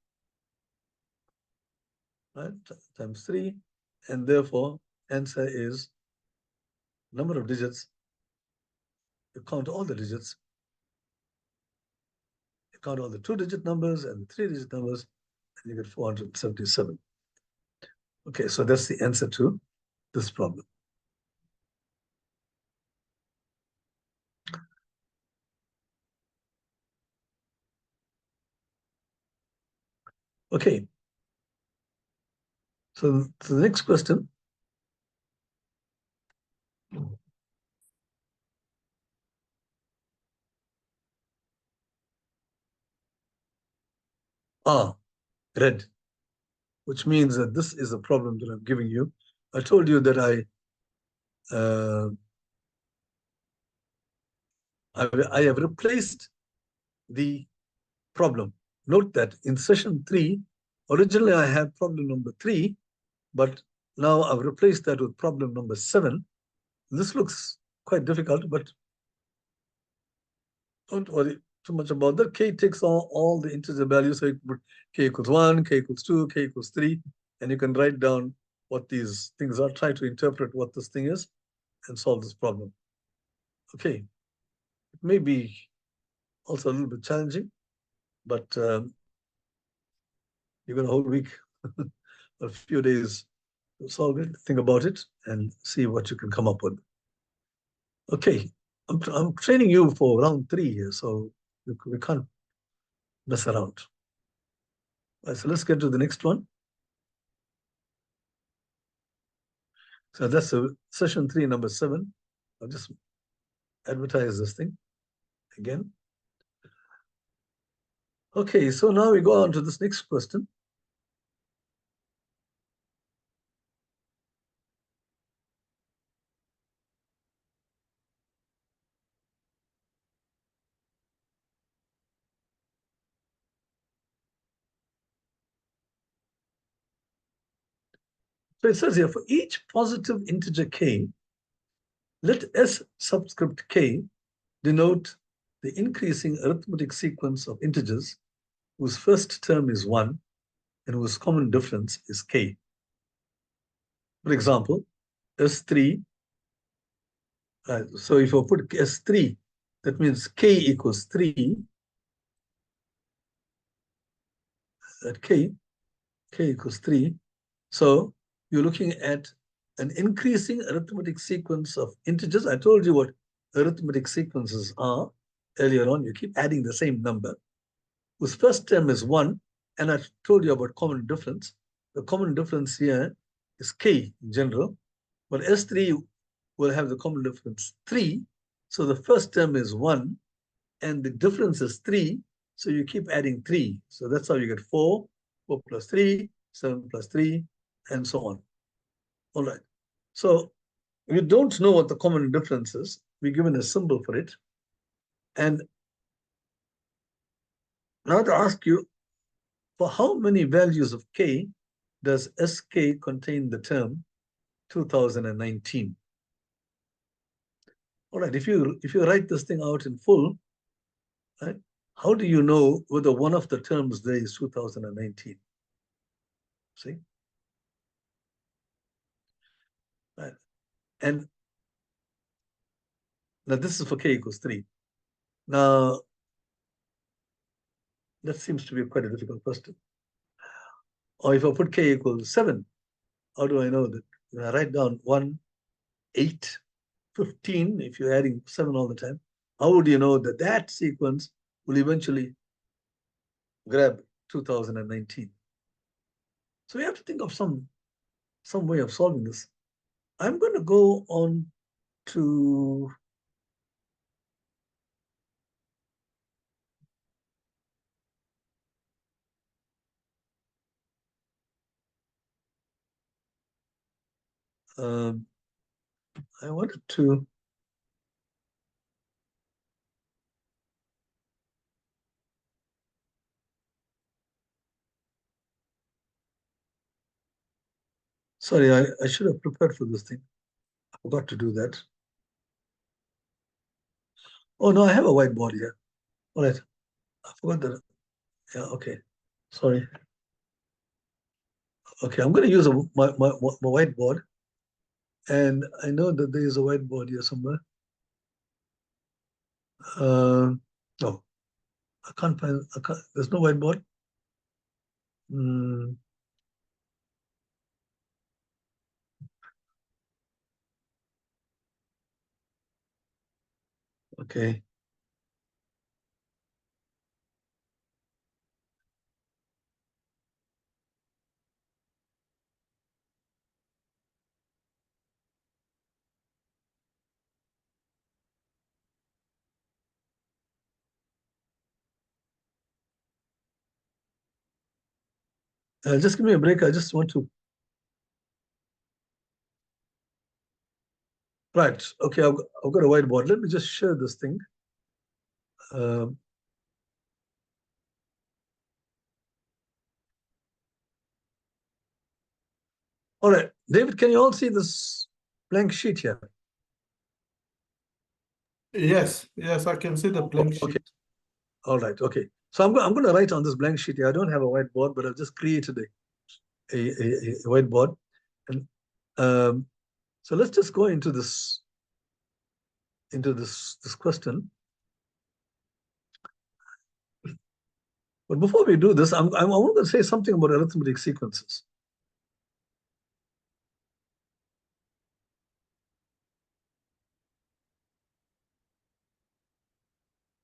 S1: right, times 3. And therefore, answer is number of digits. You count all the digits. You count all the 2-digit numbers and the 3-digit numbers, and you get 477. Okay, so that's the answer to this problem. Okay. So the next question. Red, which means that this is a problem that I'm giving you. I told you that uh, I have replaced the problem. Note that in session 3, originally I had problem number 3, but now I've replaced that with problem number 7. This looks quite difficult, but don't worry too much about that. K takes all the integer values, so you put K equals 1, K equals 2, K equals 3, and you can write down what these things are, try to interpret what this thing is, and solve this problem. Okay, it may be also a little bit challenging, but you've got a whole week, a few days to solve it, think about it, and see what you can come up with. Okay, I'm training you for round 3 here, so we can't mess around. All right, so let's get to the next one. So that's session 3, number 7. I'll just advertise this thing again. Okay, so now we go on to this next question. So it says here, for each positive integer k, let S subscript k denote the increasing arithmetic sequence of integers whose first term is 1 and whose common difference is k. For example, S3, so if I put S3, that means k equals 3, at k equals 3. So you're looking at an increasing arithmetic sequence of integers. I told you what arithmetic sequences are earlier on. You keep adding the same number, whose first term is 1, and I told you about common difference. The common difference here is k in general, but S3 will have the common difference 3. So the first term is 1, and the difference is 3. So you keep adding 3. So that's how you get 4, 4 plus 3, 7 plus 3, and so on. All right. So we don't know what the common difference is. We're given a symbol for it. And now to ask you, for how many values of k does Sk contain the term 2019? All right, if you write this thing out in full, right, how do you know whether one of the terms there is 2019? See? Right. And now this is for k equals 3. Now, that seems to be quite a difficult question. Or if I put k equals 7, how do I know that? When I write down 1, 8, 15, if you're adding 7 all the time, how would you know that that sequence will eventually grab 2019? So we have to think of some way of solving this. I'm going to go on to I wanted to sorry, I should have prepared for this thing. I forgot to do that. Oh no, I have a whiteboard here. All right. I forgot that. Yeah, okay. Sorry. Okay, I'm going to use my whiteboard. And I know that there is a whiteboard here somewhere. No, I can't find, there's no whiteboard. Mm, okay. Just give me a break. I just want to Right. Okay, I've got a whiteboard. Let me just share this thing. Um, all right, David, can you all see this blank sheet here?
S2: Yes, I can see the blank sheet.
S1: Okay. All right. Okay. So I'm going to write on this blank sheet here. I don't have a whiteboard, but I've just created a whiteboard. And so let's just go into this question. But before we do this, I want to say something about arithmetic sequences.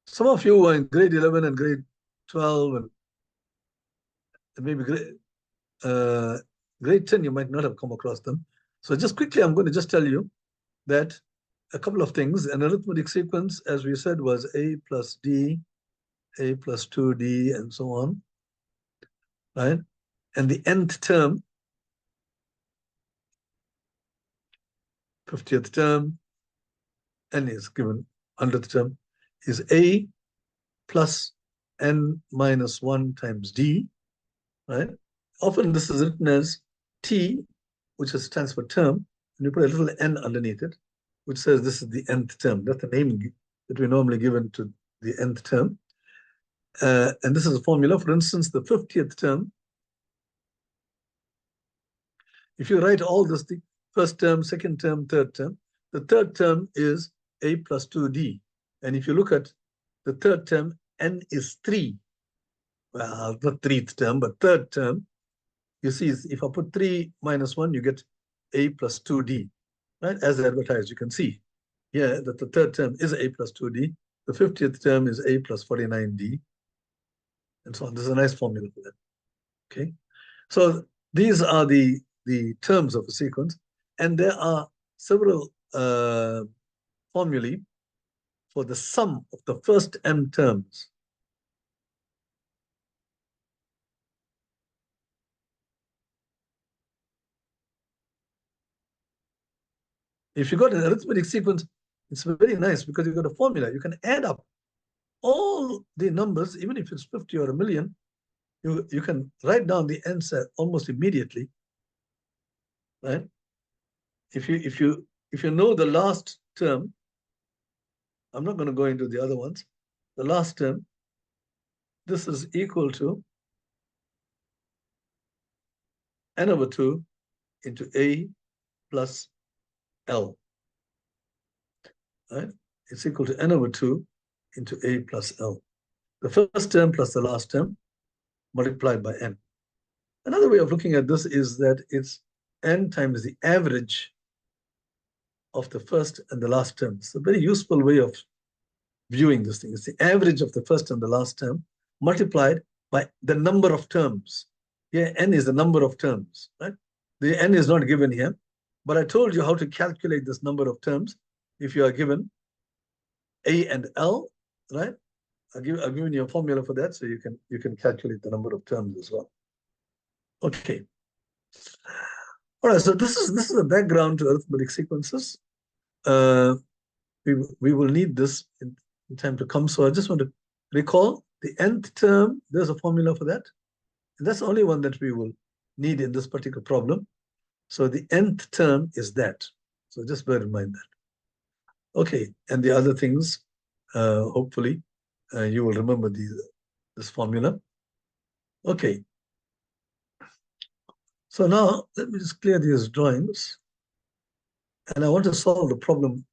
S1: Some of you were in grade 11 and grade 12 and maybe grade 10, you might not have come across them. So just quickly, I'm going to just tell you that a couple of things. An arithmetic sequence, as we said, was a plus d, a plus 2d, and so on, right? And the nth term, 50th term, n is given 100th term, is a plus n minus 1 times d, right? Often this is written as t, which stands for term, and you put a little n underneath it, which says this is the nth term. That's the naming that we normally given to the nth term. And this is a formula. For instance, the 50th term, if you write all this, the first term, second term, third term, the third term is a plus 2d. And if you look at the third term, n is 3. Well, not 3rd term, but third term. You see, if I put 3 minus 1, you get a plus 2d, right? As advertised, you can see here that the third term is a plus 2d. The 50th term is a plus 49d, and so on. This is a nice formula for that. Okay, so these are the terms of a sequence, and there are several formulae for the sum of the first m terms. If you got an arithmetic sequence, it's very nice because you've got a formula. You can add up all the numbers, even if it's 50 or a million, you can write down the answer almost immediately, right? If you know the last term, I'm not going to go into the other ones. The last term, this is equal to n over 2 into a plus l, right? It's equal to n over 2 into a plus l. The first term plus the last term multiplied by n. Another way of looking at this is that it's n times the average of the first and the last term. It's a very useful way of viewing this thing. It's the average of the first and the last term multiplied by the number of terms. Here, n is the number of terms, right? The n is not given here, but I told you how to calculate this number of terms if you are given a and l, right? I've given you a formula for that, so you can calculate the number of terms as well. Okay. All right, so this is a background to arithmetic sequences. We will need this in time to come. So I just want to recall the nth term. There's a formula for that. And that's the only one that we will need in this particular problem. So the nth term is that. So just bear in mind that. Okay, and the other things, hopefully, you will remember this formula. Okay. So now let me just clear these drawings. And I want to solve the problem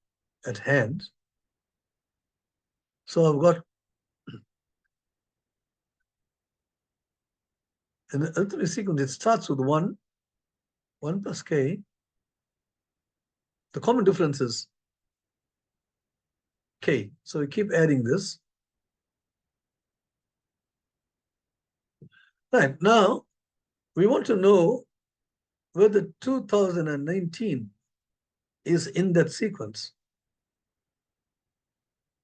S1: at hand. So I've got an arithmetic sequence. It starts with 1 plus k. The common difference is k. So we keep adding this. Right, now we want to know whether 2019 is in that sequence.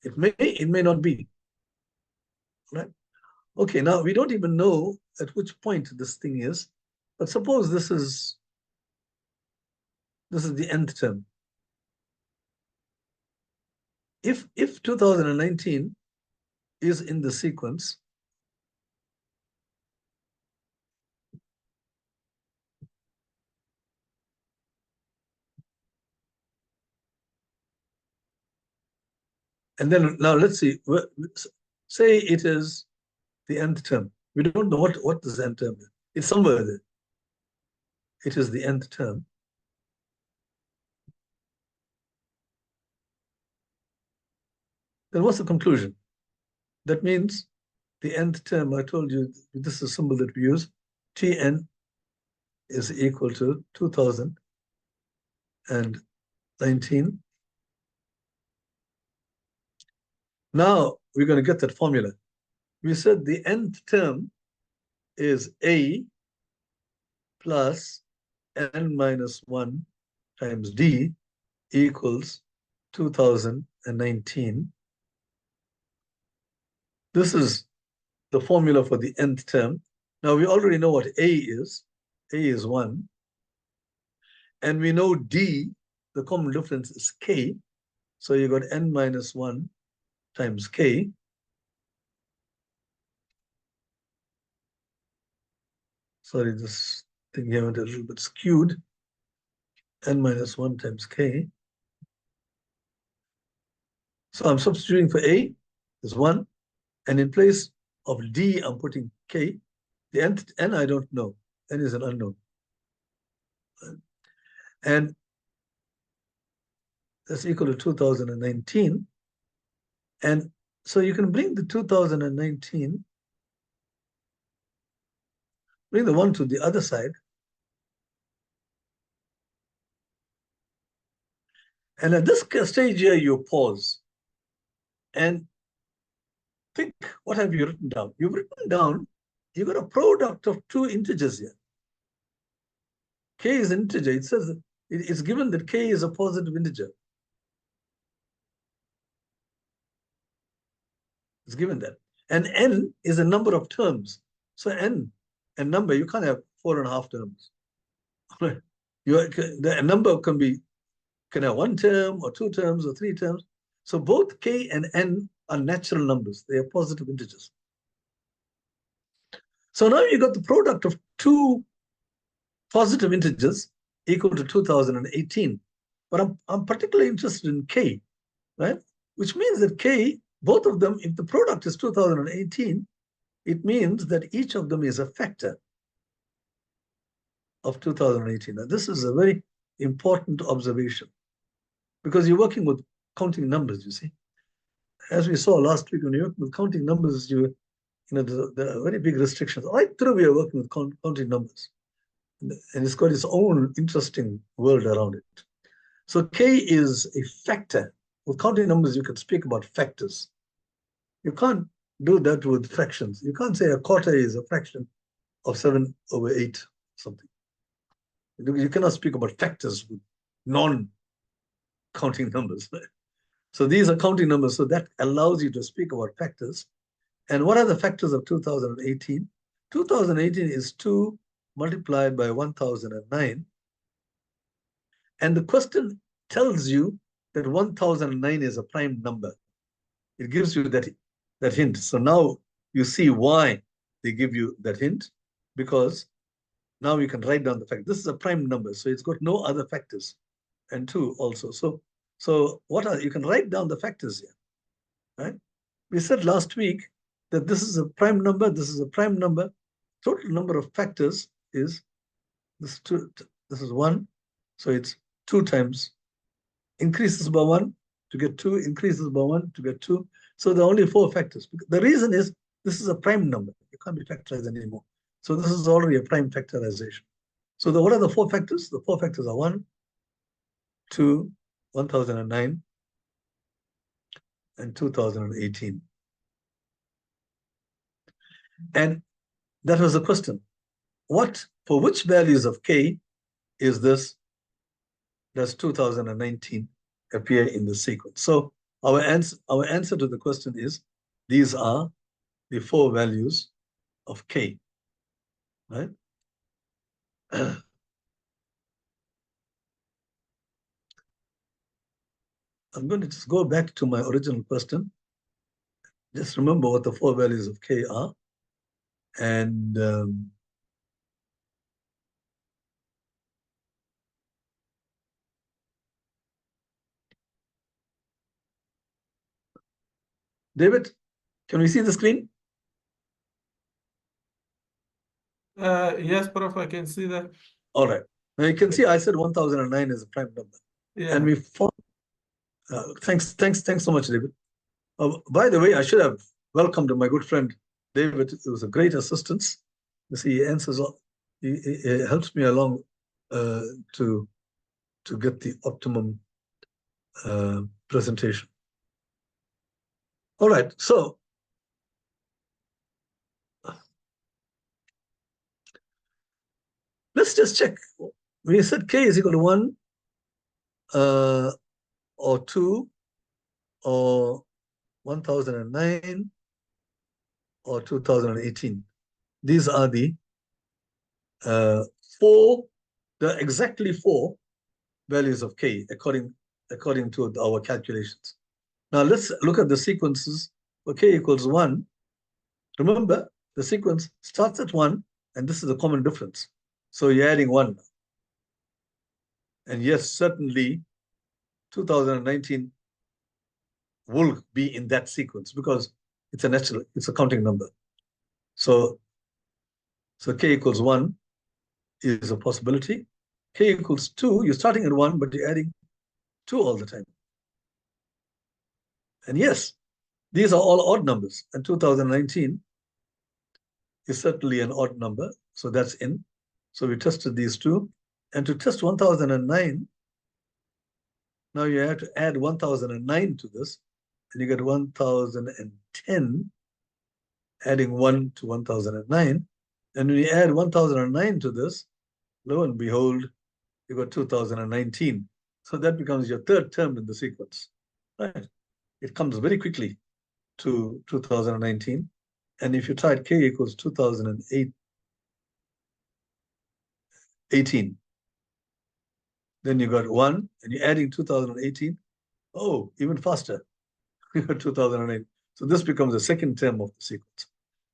S1: It may not be, right? Okay, now we don't even know at which point this thing is, but suppose this is the nth term. if 2019 is in the sequence, and then now let's see, say it is the nth term. We don't know what this nth term is. It's somewhere there. It is the nth term. Then what's the conclusion? That means the nth term, I told you, this is a symbol that we use. Tn is equal to 2019. Now we're going to get that formula. We said the nth term is A plus n minus 1 times D equals 2019. This is the formula for the nth term. Now we already know what A is. A is 1. And we know D, the common difference is K. So you got n minus 1 times K. Sorry, this thing here went a little bit skewed. N minus 1 times K. So I'm substituting for A is 1. And in place of D, I'm putting K. The n I don't know. N is an unknown. And that's equal to 2019. And so you can bring the 2019, bring the 1 to the other side. And at this stage here, you pause and think, what have you written down? You've written down, you've got a product of two integers here. K is an integer. It says it's given that K is a positive integer. It's given that. And N is a number of terms. So N, a number, you can't have 4.5 terms. The number can have 1 term or 2 terms or 3 terms. So both K and N are natural numbers. They are positive integers. So now you got the product of two positive integers equal to 2018. But I'm particularly interested in K, right? Which means that K, both of them, if the product is 2018, it means that each of them is a factor of 2018. Now, this is a very important observation because you're working with counting numbers, you see. As we saw last week, when you're working with counting numbers, there are very big restrictions. Right through, we are working with counting numbers. And it's got its own interesting world around it. So K is a factor. With counting numbers, you can speak about factors. You can't do that with fractions. You can't say a quarter is a fraction of 7/8 something. You cannot speak about factors with non-counting numbers. So these are counting numbers. So that allows you to speak about factors. And what are the factors of 2018? 2018 is 2 multiplied by 1009. And the question tells you that 1009 is a prime number. It gives you that hint. So now you see why they give you that hint, because now you can write down the fact. This is a prime number, so it's got no other factors, and 2 also. So you can write down the factors here, right? We said last week that this is a prime number, this is a prime number. Total number of factors is this 2, this is 1, so it's 2 times, increases by 1 to get 2, increases by 1 to get 2. So there are only 4 factors. The reason is this is a prime number. It can't be factorized anymore. So this is already a prime factorization. So what are the 4 factors? The 4 factors are 1, 2, 1009, and 2018. And that was the question. For which values of K is this, does 2019 appear in the sequence? So our answer to the question is, these are the 4 values of K, right? I'm going to just go back to my original question. Just remember what the four values of K are. And David, can we see the screen?
S2: Yes, Prof, I can see that.
S1: All right. Now you can see I said 1009 is a prime number.
S2: Yeah.
S1: And we found, thanks so much, David. By the way, I should have welcomed my good friend David. It was a great assistance. You see, he answers, he helps me along to get the optimum presentation. All right, so let's just check. We said K is equal to 1 or 2 or 1009 or 2018. These are the exactly four values of K according to our calculations. Now let's look at the sequences for K equals 1. Remember, the sequence starts at 1, and this is a common difference. So you're adding 1. And yes, certainly 2019 will be in that sequence because it's a counting number. So K equals 1 is a possibility. K equals 2, you're starting at 1, but you're adding 2 all the time. And yes, these are all odd numbers. And 2019 is certainly an odd number. So that's in. So we tested these two. And to test 1009, now you have to add 1009 to this. And you get 1010, adding 1 to 1009. And when you add 1009 to this, lo and behold, you got 2019. So that becomes your third term in the sequence. Right? It comes very quickly to 2019. And if you try K equals 2018, then you got 1, and you're adding 2018. Oh, even faster. You got 2008. So this becomes the second term of the sequence.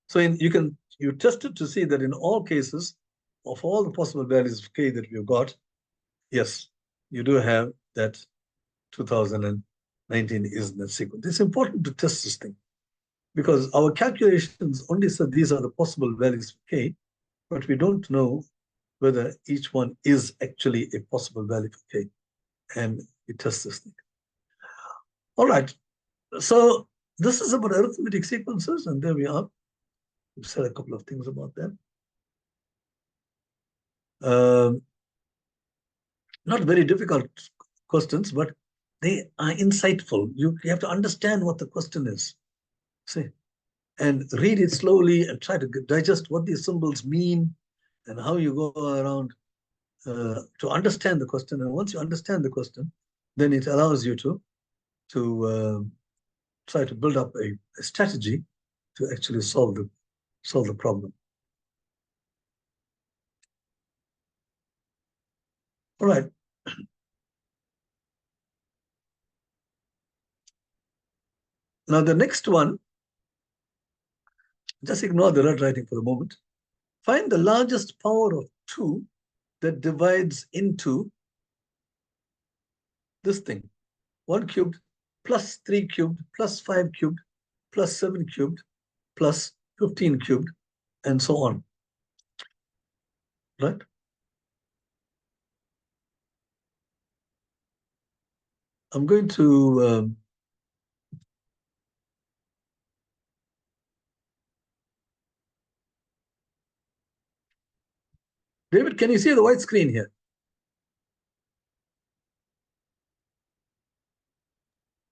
S1: So you test it to see that in all cases, of all the possible values of K that we've got, yes, you do have that 2019 is in that sequence. It's important to test this thing because our calculations only said these are the possible values of K, but we don't know whether each one is actually a possible value for K. And we test this thing. All right. So this is about arithmetic sequences, and there we are. We've said a couple of things about them. Not very difficult questions, but they are insightful. You have to understand what the question is, see, and read it slowly and try to digest what these symbols mean and how you go around to understand the question. And once you understand the question, then it allows you to try to build up a strategy to actually solve the problem. All right. Now the next one, just ignore the red writing for the moment. Find the largest power of 2 that divides into this thing. 1 cubed plus 3 cubed plus 5 cubed plus 7 cubed plus 15 cubed and so on. Right? I'm going to David, can you see the white screen here?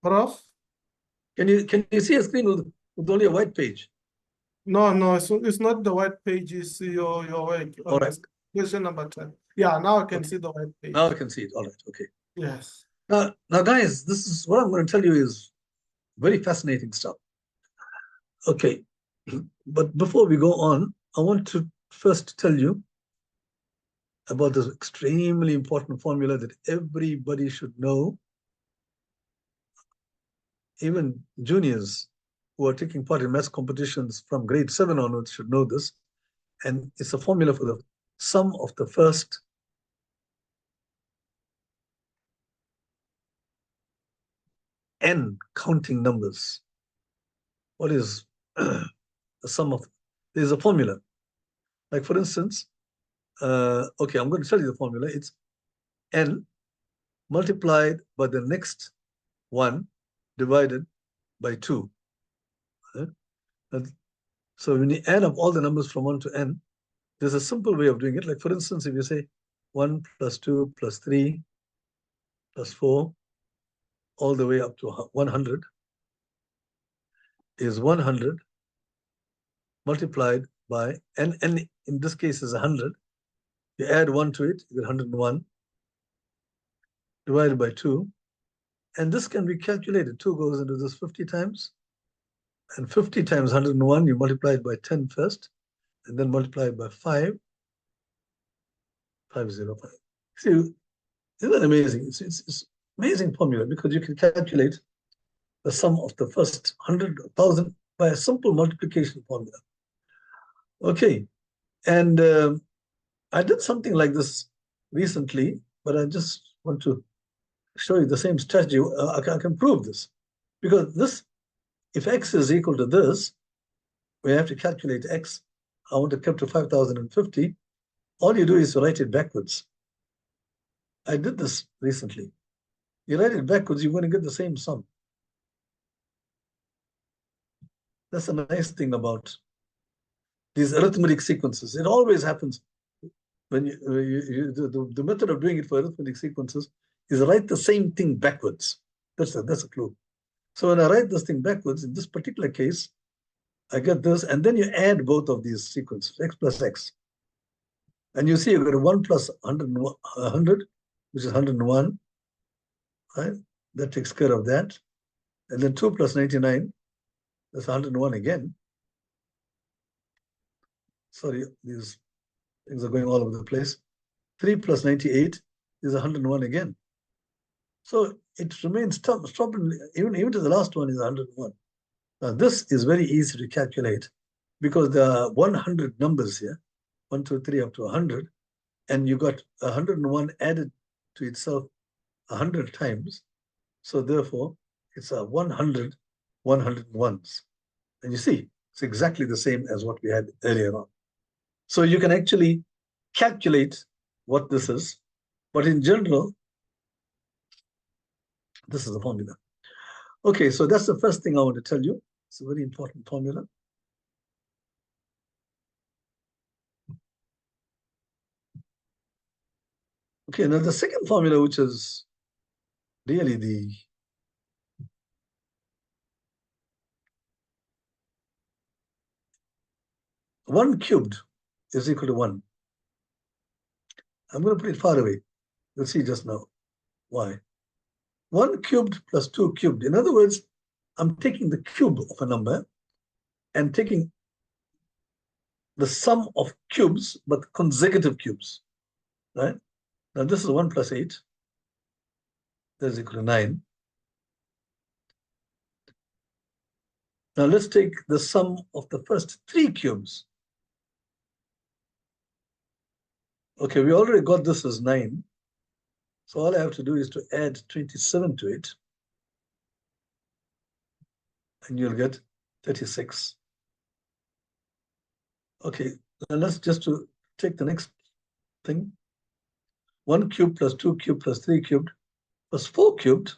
S2: Prof?
S1: Can you see a screen with only a white page?
S2: No, it's not the white page, it's your work.
S1: All right.
S2: Question number 10. Yeah, now I can see the white page.
S1: Now I can see it. All right, okay.
S2: Yes.
S1: Now guys, this is what I'm going to tell you is very fascinating stuff. Okay, but before we go on, I want to first tell you about this extremely important formula that everybody should know even juniors who are taking part in maths competitions from grade 7 onwards should know this. And it's a formula for the sum of the first n counting numbers. What is the sum of? There's a formula. Like for instance, okay, I'm going to tell you the formula. It's n multiplied by the next one divided by 2. So when you add up all the numbers from 1 to n, there's a simple way of doing it. Like for instance, if you say 1 plus 2 plus 3 plus 4 all the way up to 100 is 100 multiplied by, n in this case is 100. You add 1 to it, you get 101 divided by 2. And this can be calculated. 2 goes into this 50 times. And 50 times 101, you multiply it by 10 first, and then multiply it by 5, 505. See, isn't that amazing? It's amazing formula because you can calculate the sum of the first 100,000 by a simple multiplication formula. Okay, and I did something like this recently, but I just want to show you the same strategy. I can prove this because this, if x is equal to this, we have to calculate x. I want to come to 5,050. All you do is write it backwards. I did this recently. You write it backwards, you're going to get the same sum. That's a nice thing about these arithmetic sequences. It always happens when the method of doing it for arithmetic sequences is write the same thing backwards. That's a clue. So when I write this thing backwards, in this particular case, I get this, and then you add both of these sequences, x plus x. And you see you got a 1 plus 100, which is 101, right? That takes care of that. And then 2 plus 99, that's 101 again. Sorry, these things are going all over the place. 3 plus 98 is 101 again. So it remains stubbornly, even to the last one is 101. Now this is very easy to calculate because there are 100 numbers here, 1, 2, 3 up to 100, and you got 101 added to itself 100 times. So therefore, it's a 100 101s. And you see, it's exactly the same as what we had earlier on. So you can actually calculate what this is, but in general, this is the formula. Okay, so that's the first thing I want to tell you. It's a very important formula. Okay, now the second formula, which is really the one cubed is equal to 1. I'm going to put it far away. You'll see just now why. 1 cubed plus 2 cubed. In other words, I'm taking the cube of a number and taking the sum of cubes, but consecutive cubes, right? Now this is 1 plus 8. That's equal to 9. Now let's take the sum of the first 3 cubes. Okay, we already got this as 9. So all I have to do is to add 27 to it. And you'll get 36. Okay, now let's just to take the next thing. 1 cubed plus 2 cubed plus 3 cubed plus 4 cubed.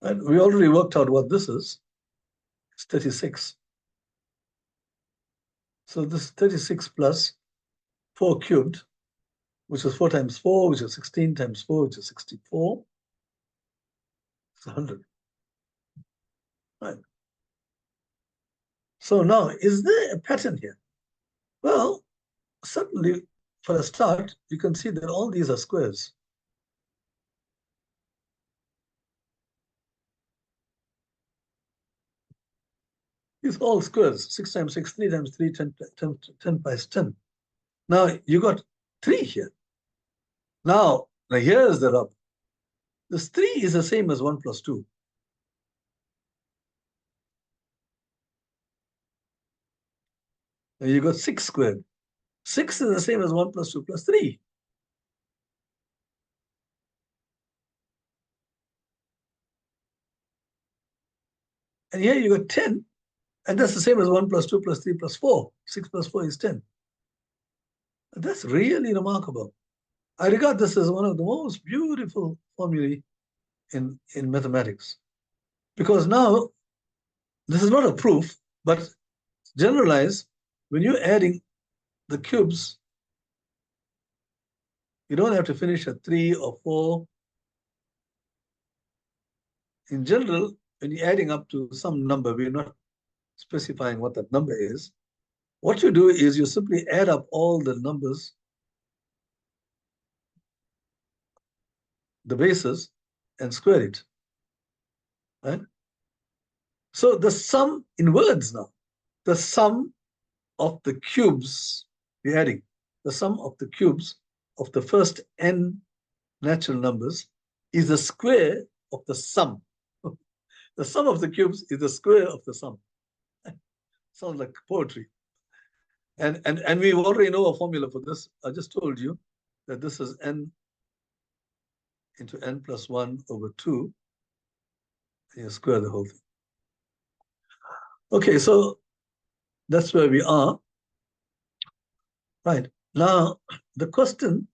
S1: And we already worked out what this is. It's 36. So this 36 plus 4 cubed, which is 4 times 4, which is 16 times 4, which is 64. It's 100. Right. So now, is there a pattern here? Well, certainly for a start, you can see that all these are squares. These are all squares. 6 times 6, 3 times 3, 10 by 10. Now, you got 3 here. Now here's the rub. This 3 is the same as 1 plus 2. And you got 6 squared. 6 is the same as 1 plus 2 plus 3. And here you got 10. And that's the same as 1 plus 2 plus 3 plus 4. 6 plus 4 is 10. And that's really remarkable. I regard this as one of the most beautiful formulae in mathematics. Because now, this is not a proof, but generalize, when you're adding the cubes, you don't have to finish at 3 or 4. In general, when you're adding up to some number, we're not specifying what that number is. What you do is you simply add up all the numbers, the bases, and square it, right? So the sum, in words now, the sum of the cubes, we're adding, the sum of the cubes of the first n natural numbers is the square of the sum. The sum of the cubes is the square of the sum. Sounds like poetry. And we already know a formula for this. I just told you that this is n into n plus 1 over 2. And you square the whole thing. Okay, so that's where we are. Right. Now, the question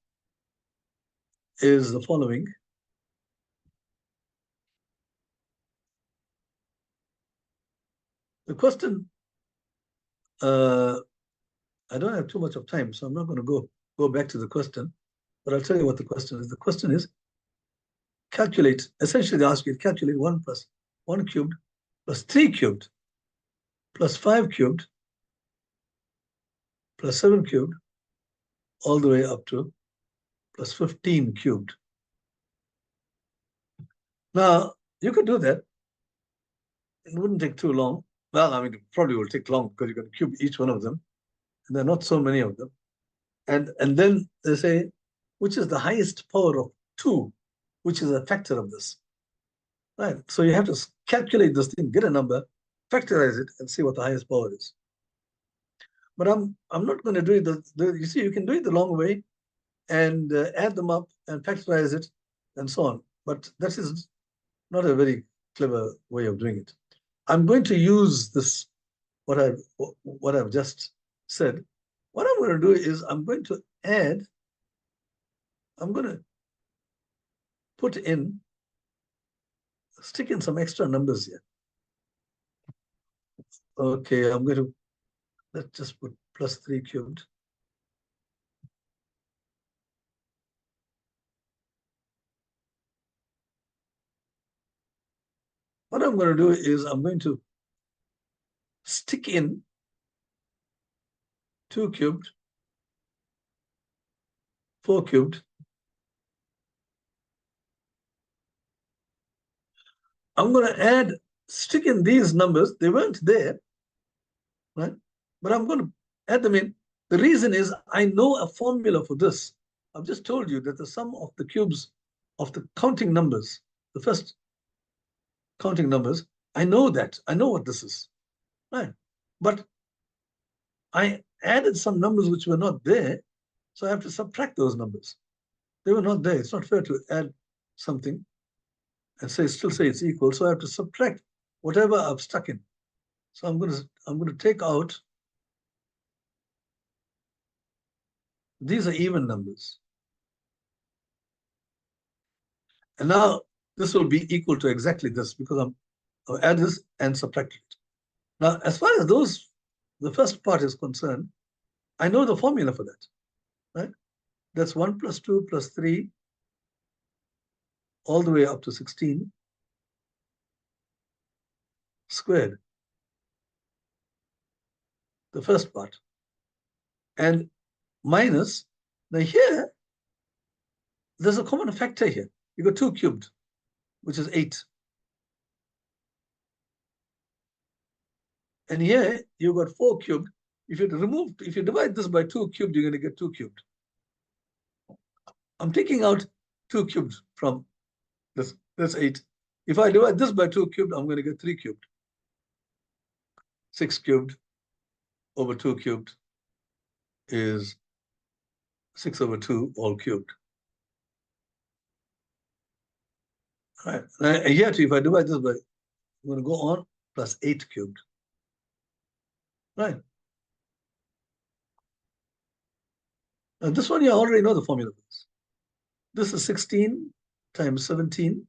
S1: is the following. The question, I don't have too much of time, so I'm not going to go back to the question, but I'll tell you what the question is. The question is, calculate, essentially they ask you to calculate 1 plus 1 cubed plus 3 cubed plus 5 cubed plus 7 cubed all the way up to plus 15 cubed. Now, you could do that. It wouldn't take too long. Well, I mean, it probably will take long because you're going to cube each one of them. And there are not so many of them. And then they say, which is the highest power of 2, which is a factor of this. Right. So you have to calculate this thing, get a number, factorize it, and see what the highest power is. But I'm not going to do it. You see, you can do it the long way and add them up and factorize it and so on. But that is not a very clever way of doing it. I'm going to use this, what I've just said. What I'm going to do is I'm going to put in, stick in some extra numbers here. Okay, I'm going to, let's just put plus 3 cubed. What I'm going to do is I'm going to stick in 2 cubed, 4 cubed. I'm going to stick in these numbers. They weren't there, right? But I'm going to add them in. The reason is I know a formula for this. I've just told you that the sum of the cubes of the counting numbers, the first counting numbers, I know that. I know what this is, right? But I added some numbers which were not there, so I have to subtract those numbers. They were not there. It's not fair to add something and still say it's equal. So I have to subtract whatever I've stuck in. So I'm going to take out, these are even numbers. And now this will be equal to exactly this because I'll add this and subtract it. Now, as far as the first part is concerned, I know the formula for that, right? That's 1 plus 2 plus 3 all the way up to 16 squared. The first part. And minus, now here, there's a common factor here. You got 2 cubed, which is 8. And here, you got 4 cubed. If you divide this by 2 cubed, you're going to get 2 cubed. I'm taking out 2 cubed from That's 8. If I divide this by 2 cubed, I'm going to get 3 cubed. 6 cubed over 2 cubed is 6 over 2 all cubed. Right. And yet, if I divide this by, I'm going to go on plus 8 cubed. Right. Now, this one you already know the formula for this. This is 16 times 17,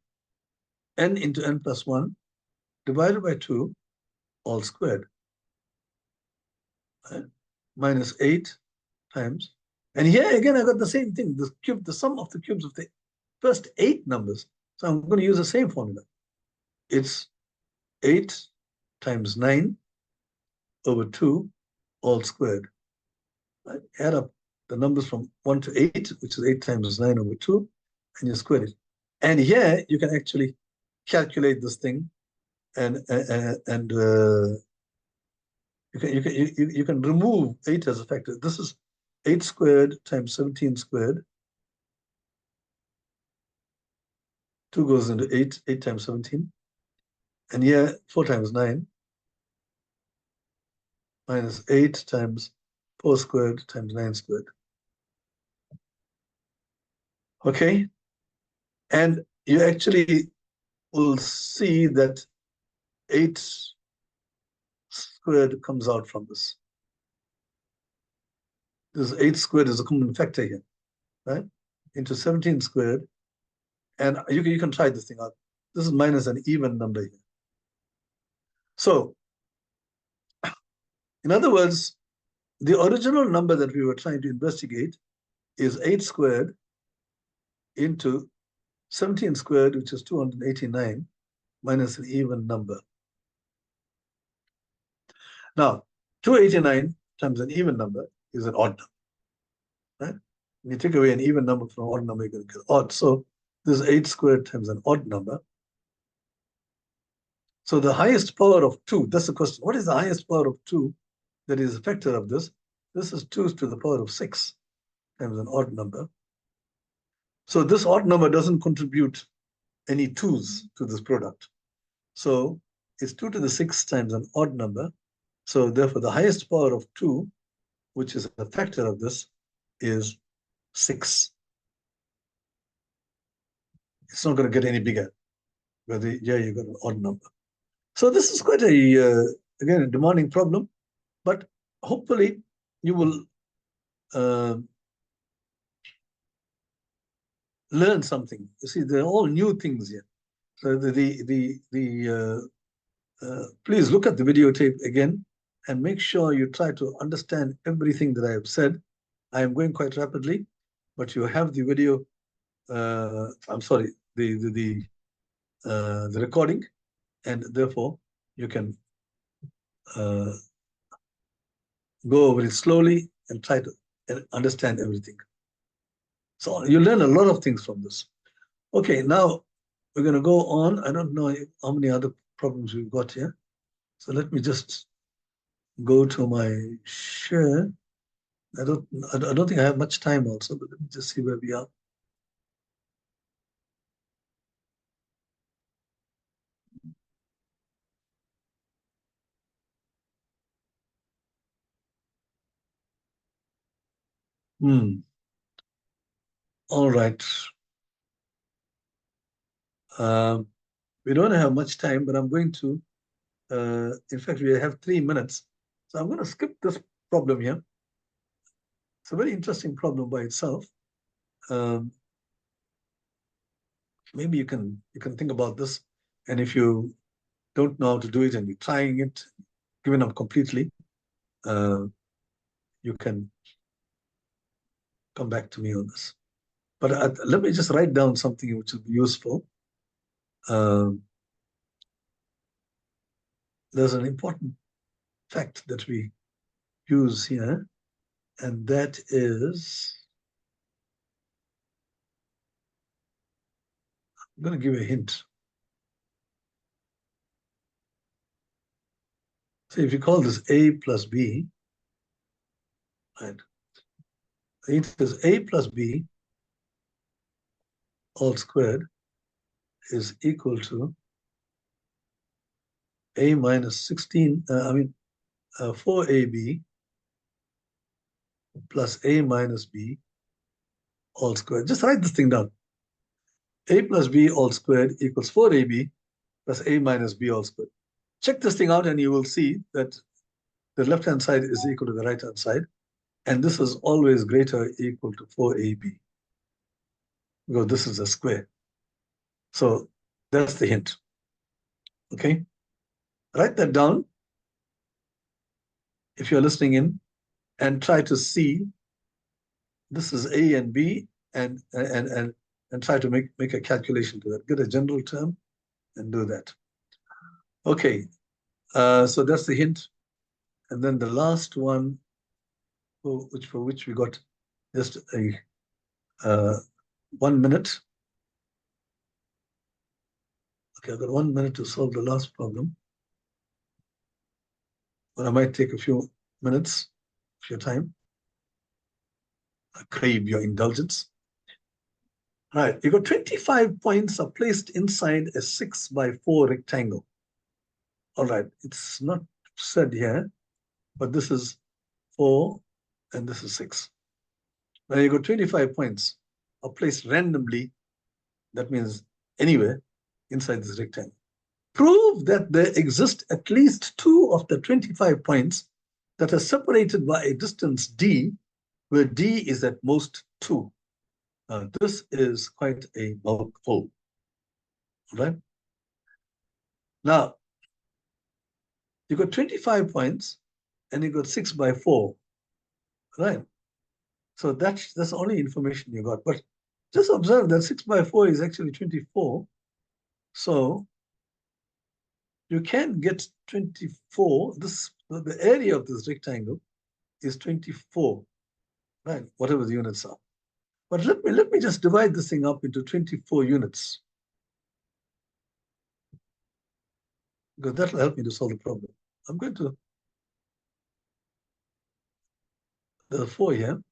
S1: n into n plus 1, divided by 2, all squared. Right? Minus 8 times. And here again, I got the same thing. The sum of the cubes of the first 8 numbers. So I'm going to use the same formula. It's 8 times 9 over 2, all squared. Right? Add up the numbers from 1 to 8, which is 8 times 9 over 2, and you square it. And here you can actually calculate this thing, and you can remove 8 as a factor. This is 8 squared times 17 squared. 2 goes into 8, 8 times 17. And here, 4 times 9 minus 8 times 4 squared times 9 squared. Okay? And you actually will see that 8 squared comes out from this. This 8 squared is a common factor here, right? Into 17 squared. And you can try this thing out. This is minus an even number here. So, in other words, the original number that we were trying to investigate is 8 squared into 17 squared, which is 289, minus an even number. Now, 289 times an even number is an odd number, right? When you take away an even number from an odd number, you're going to get odd. So this is 8 squared times an odd number. So the highest power of 2, that's the question. What is the highest power of 2 that is a factor of this? This is 2 to the power of 6 times an odd number. So this odd number doesn't contribute any 2's to this product. So it's 2 to the 6 times an odd number. So therefore, the highest power of 2, which is a factor of this, is 6. It's not going to get any bigger. But yeah, you got an odd number. So this is quite a, again, a demanding problem. But hopefully, you will learn something. You see, they're all new things here. So please look at the videotape again and make sure you try to understand everything that I have said. I am going quite rapidly, but you have the video. I'm sorry, the recording, and therefore you can go over it slowly and try to understand everything. So you learn a lot of things from this. Okay, now we're going to go on. I don't know how many other problems we've got here. So let me just go to my share. I don't think I have much time also, but let me just see where we are. All right. We don't have much time, but I'm going to, in fact, we have 3 minutes. So I'm going to skip this problem here. It's a very interesting problem by itself. Maybe you can think about this. And if you don't know how to do it and you're trying it, giving up completely, you can come back to me on this. But let me just write down something which will be useful. There's an important fact that we use here, and that is, I'm going to give you a hint. So if you call this A plus B, right? It is A plus B all squared is equal to a minus 16, 4ab plus a minus b all squared. Just write this thing down. A plus b all squared equals 4ab plus a minus b all squared. Check this thing out and you will see that the left-hand side is equal to the right-hand side. And this is always greater or equal to 4ab because this is a square. So that's the hint. Okay? Write that down if you're listening in and try to see this is A and B and try to make a calculation to that. Get a general term and do that. Okay, so that's the hint. And then the last one, for which we got just a 1 minute. Okay, I've got 1 minute to solve the last problem. But I might take a few minutes of your time. I crave your indulgence. All right, you got 25 points are placed inside a 6x4 rectangle. All right, it's not said here, but this is 4 and this is 6. Now you got 25 points are placed randomly, that means anywhere inside this rectangle. Prove that there exist at least 2 of the 25 points that are separated by a distance d, where d is at most 2. This is quite a mouthful. All right. Now, you got 25 points and you got 6x4. Right. So that's the only information you got. But just observe that 6x4 is actually 24. So you can get 24. The area of this rectangle is 24. Right, whatever the units are. But let me just divide this thing up into 24 units. Because that will help me to solve the problem. I'm going to the 4 here.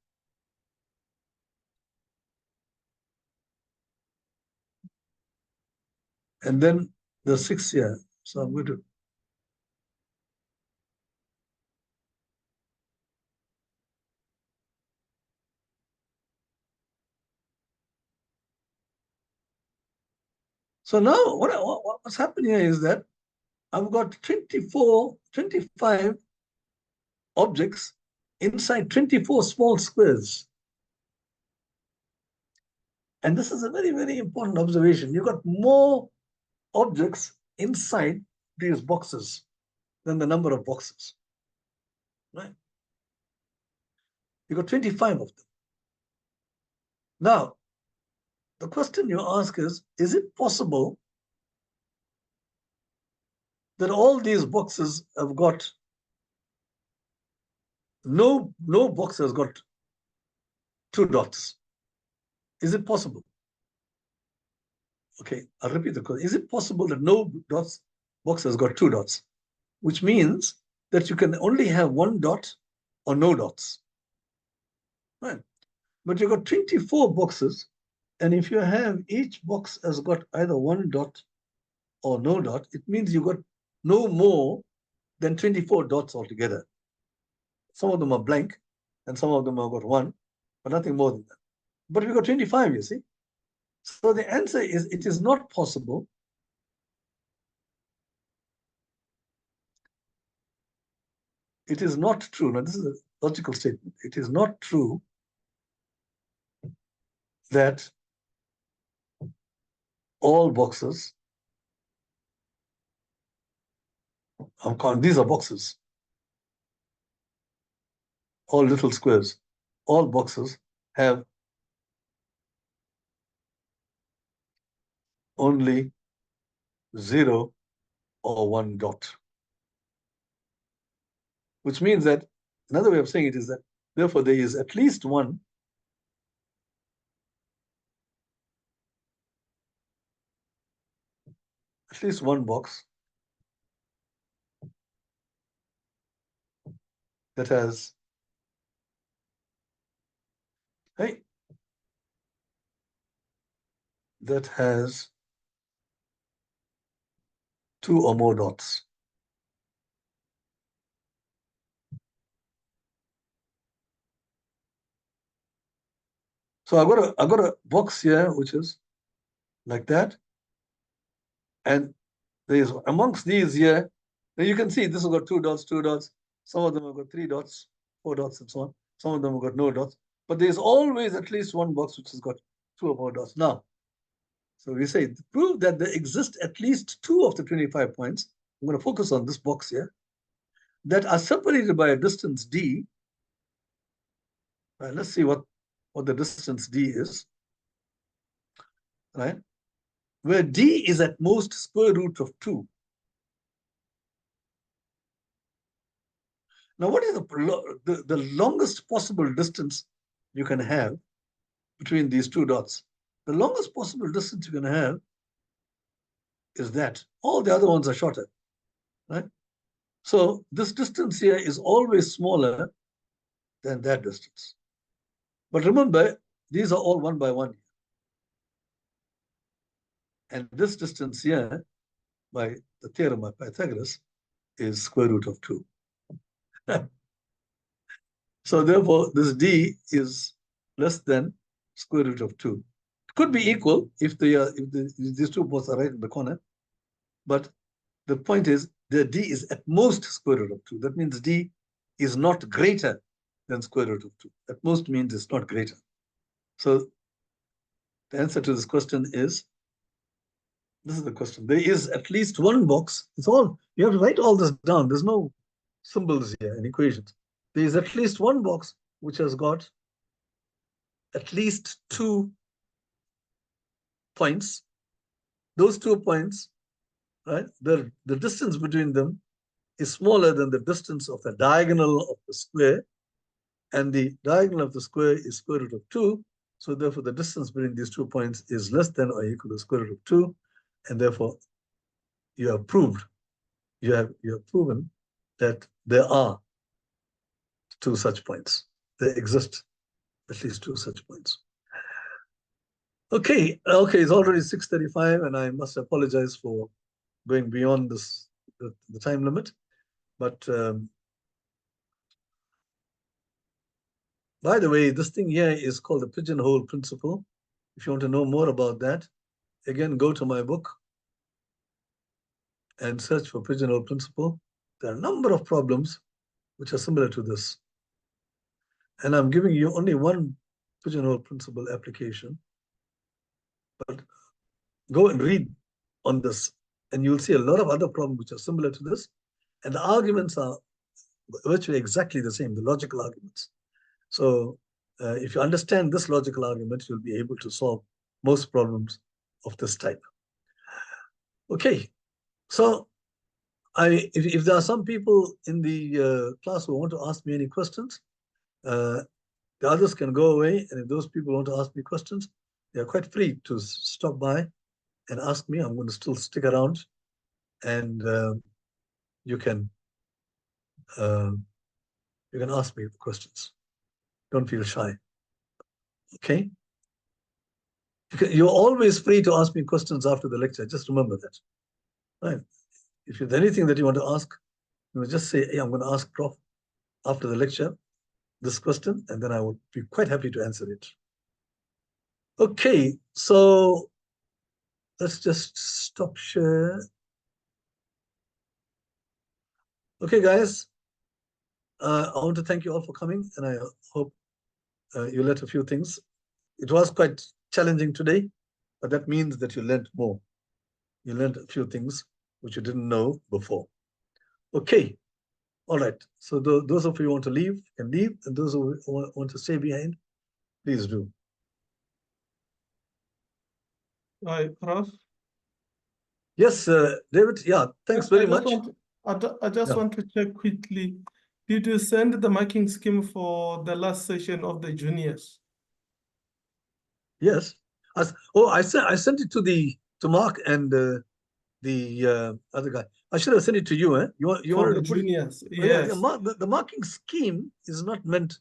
S1: And then the 6 here. So I'm going to so now what's happening here is that I've got 25 objects inside 24 small squares. And this is a very, very important observation. You've got more objects inside these boxes than the number of boxes. Right? You've got 25 of them. Now, the question you ask is it possible that all these boxes have got no box has got 2 dots? Is it possible? Okay, I'll repeat the question. Is it possible that no box has got 2 dots? Which means that you can only have 1 dot or no dots. Right. But you've got 24 boxes, and if you have each box has got either 1 dot or no dot, it means you've got no more than 24 dots altogether. Some of them are blank, and some of them have got 1, but nothing more than that. But we've got 25, you see. So the answer is it is not possible it is not true. Now, this is a logical statement. It is not true that all boxes, these are boxes, all little squares, all boxes have only 0 or 1 dot. Which means that another way of saying it is that therefore there is at least one box that has that has 2 or more dots. So I've got a box here which is like that, and there's amongst these here. Now you can see this has got 2 dots, 2 dots. Some of them have got 3 dots, 4 dots, and so on. Some of them have got no dots. But there's always at least one box which has got 2 or more dots. Now, so we say prove that there exist at least 2 of the 25 points. I'm going to focus on this box here that are separated by a distance d. Right, let's see what the distance d is. Right, where d is at most square root of 2. Now, what is the longest possible distance you can have between these 2 dots? The longest possible distance you can have is that. All the other ones are shorter, right? So this distance here is always smaller than that distance. But remember, these are all 1 by 1. And this distance here, by the theorem of Pythagoras, is square root of 2. So therefore, this d is less than square root of 2. It could be equal if these 2 both are right in the corner. But the point is, the d is at most square root of 2. That means d is not greater than square root of 2. At most means it's not greater. So the answer to this question is, this is the question. There is at least one box. It's all, you have to write all this down. There's no symbols here in equations. There is at least one box which has got at least 2 points. Those 2 points, right, the distance between them is smaller than the distance of the diagonal of the square. And the diagonal of the square is square root of 2. So therefore, the distance between these 2 points is less than or equal to square root of 2. And therefore, you have proved, you have proven that there are 2 such points. There exist at least 2 such points. Okay, it's already 6:35, and I must apologize for going beyond this the time limit. But by the way, this thing here is called the pigeonhole principle. If you want to know more about that, again, go to my book and search for pigeonhole principle. There are a number of problems which are similar to this. And I'm giving you only one pigeonhole principle application. But go and read on this, and you'll see a lot of other problems which are similar to this. And the arguments are virtually exactly the same, the logical arguments. So if you understand this logical argument, you'll be able to solve most problems of this type. Okay, so if there are some people in the class who want to ask me any questions, the others can go away. And if those people want to ask me questions, they are quite free to stop by and ask me. I'm going to still stick around, and you can ask me the questions. Don't feel shy. Okay? You're always free to ask me questions after the lecture. Just remember that. Right? If there's anything that you want to ask, you know, just say, hey, I'm going to ask Prof after the lecture this question, and then I will be quite happy to answer it. Okay, so let's just stop share. Okay, guys, I want to thank you all for coming, and I hope you learned a few things. It was quite challenging today, but that means that you learned more. You learned a few things which you didn't know before. Okay, all right. So those of you who want to leave can leave, and those who want to stay behind, please do.
S2: Hi, Prof.
S1: Yes, David. Yeah, thanks very much.
S2: I just want to check quickly. Did you send the marking scheme for the last session of the juniors?
S1: Yes. I sent it to Mark and the other guy. I should have sent it to you. You wanted to put
S2: juniors?
S1: it,
S2: Yes.
S1: yeah, the marking scheme is not meant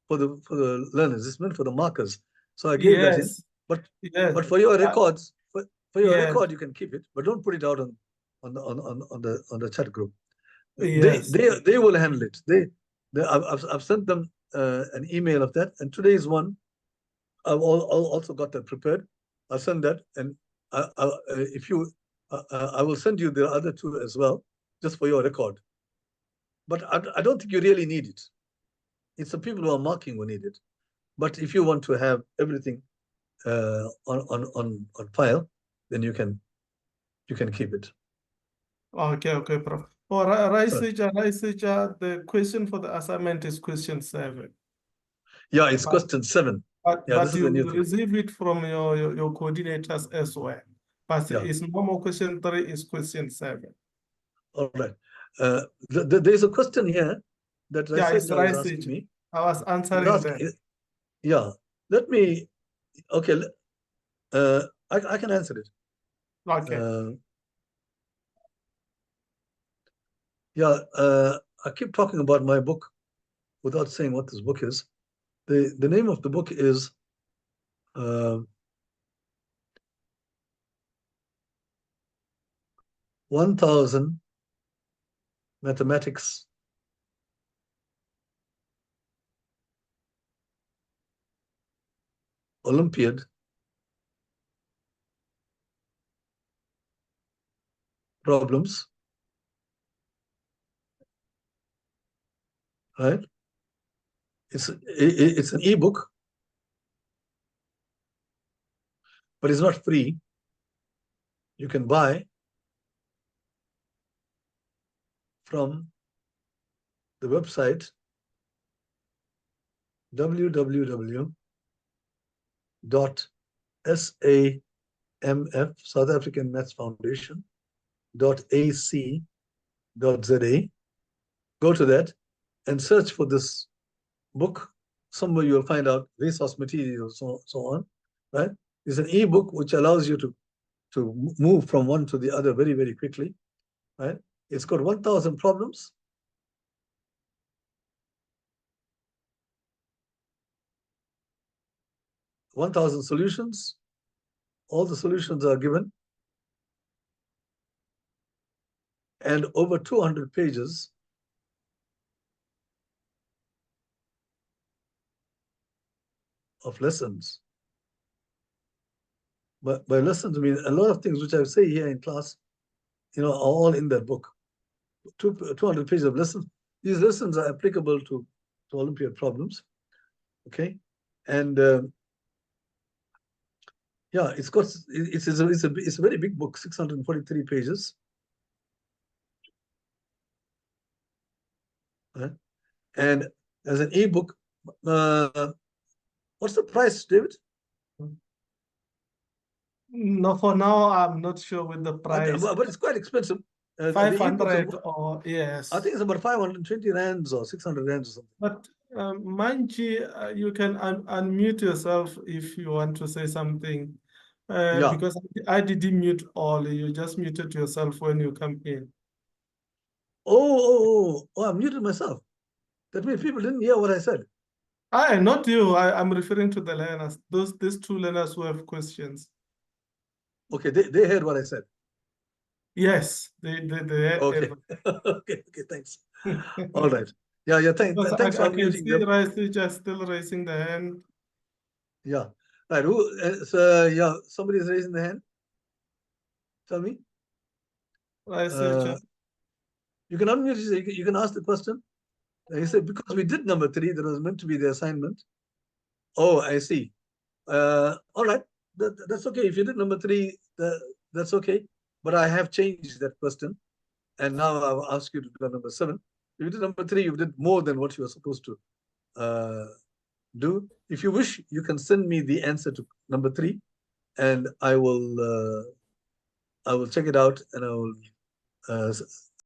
S1: for the learners. It's meant for the markers. So I gave that in. But for your records, for your record, you can keep it, but don't put it out on on the chat group.
S2: Yes.
S1: They will handle it. I've sent them an email of that, and today's one I've also got that prepared. I'll send that, and if you, I will send you the other two as well, just for your record. But I don't think you really need it. It's the people who are marking who need it. But if you want to have everything on file, then you can keep it.
S2: Okay, Prof. For researcher, the question for the assignment is question 7.
S1: Yeah, it's question 7. Yeah,
S2: But
S1: this is the
S2: you
S1: new
S2: will
S1: thing.
S2: receive it from your coordinators as well. But
S1: Yeah.
S2: it's normal question 3 is question 7.
S1: All right. There's a question here that
S2: Yeah,
S1: researcher
S2: it's
S1: is asking
S2: research.
S1: me.
S2: I was answering that.
S1: Yeah. Let me. Okay. I can answer it.
S2: Okay.
S1: Yeah. I keep talking about my book without saying what this book is. The name of the book is 1000 Mathematics Olympiad Problems, right? It's an ebook, but it's not free. You can buy from the website www.SAMF, South African Maths Foundation, .ac.za. Go to that and search for this book. Somewhere you'll find out resource material, so on, right? It's an ebook which allows you to move from one to the other very, very quickly, right? It's got 1,000 problems. 1,000 solutions. All the solutions are given. And over 200 pages of lessons. But by lessons, I mean a lot of things which I say here in class, are all in that book. 200 pages of lessons. These lessons are applicable to Olympiad problems. Okay, and yeah, it's a very big book, 643 pages. Right? And as an ebook, what's the price, David?
S2: No, for now, I'm not sure with the price.
S1: But it's quite expensive.
S2: 500 or yes.
S1: I think it's about 520 rands or 600 rands or something.
S2: But Manji, you can unmute yourself if you want to say something.
S1: Yeah.
S2: Because I didn't mute all. You just muted yourself when you come in.
S1: I muted myself. That means people didn't hear what I said.
S2: Not you. I'm referring to the learners. These two learners who have questions.
S1: Okay, they heard what I said.
S2: Yes, they heard.
S1: Okay. Okay, thanks. All right. Yeah, thanks for unmuting them.
S2: I can see just still raising the hand.
S1: Yeah. Right. Somebody's raising the hand. Tell me. You can unmute. You can ask the question. He said, because we did number 3, that was meant to be the assignment. Oh, I see. All right. That's okay. If you did number 3, that's okay. But I have changed that question. And now I'll ask you to do number 7. If you did number 3, you did more than what you were supposed to do. If you wish, you can send me the answer to number 3, and I will check it out, and I will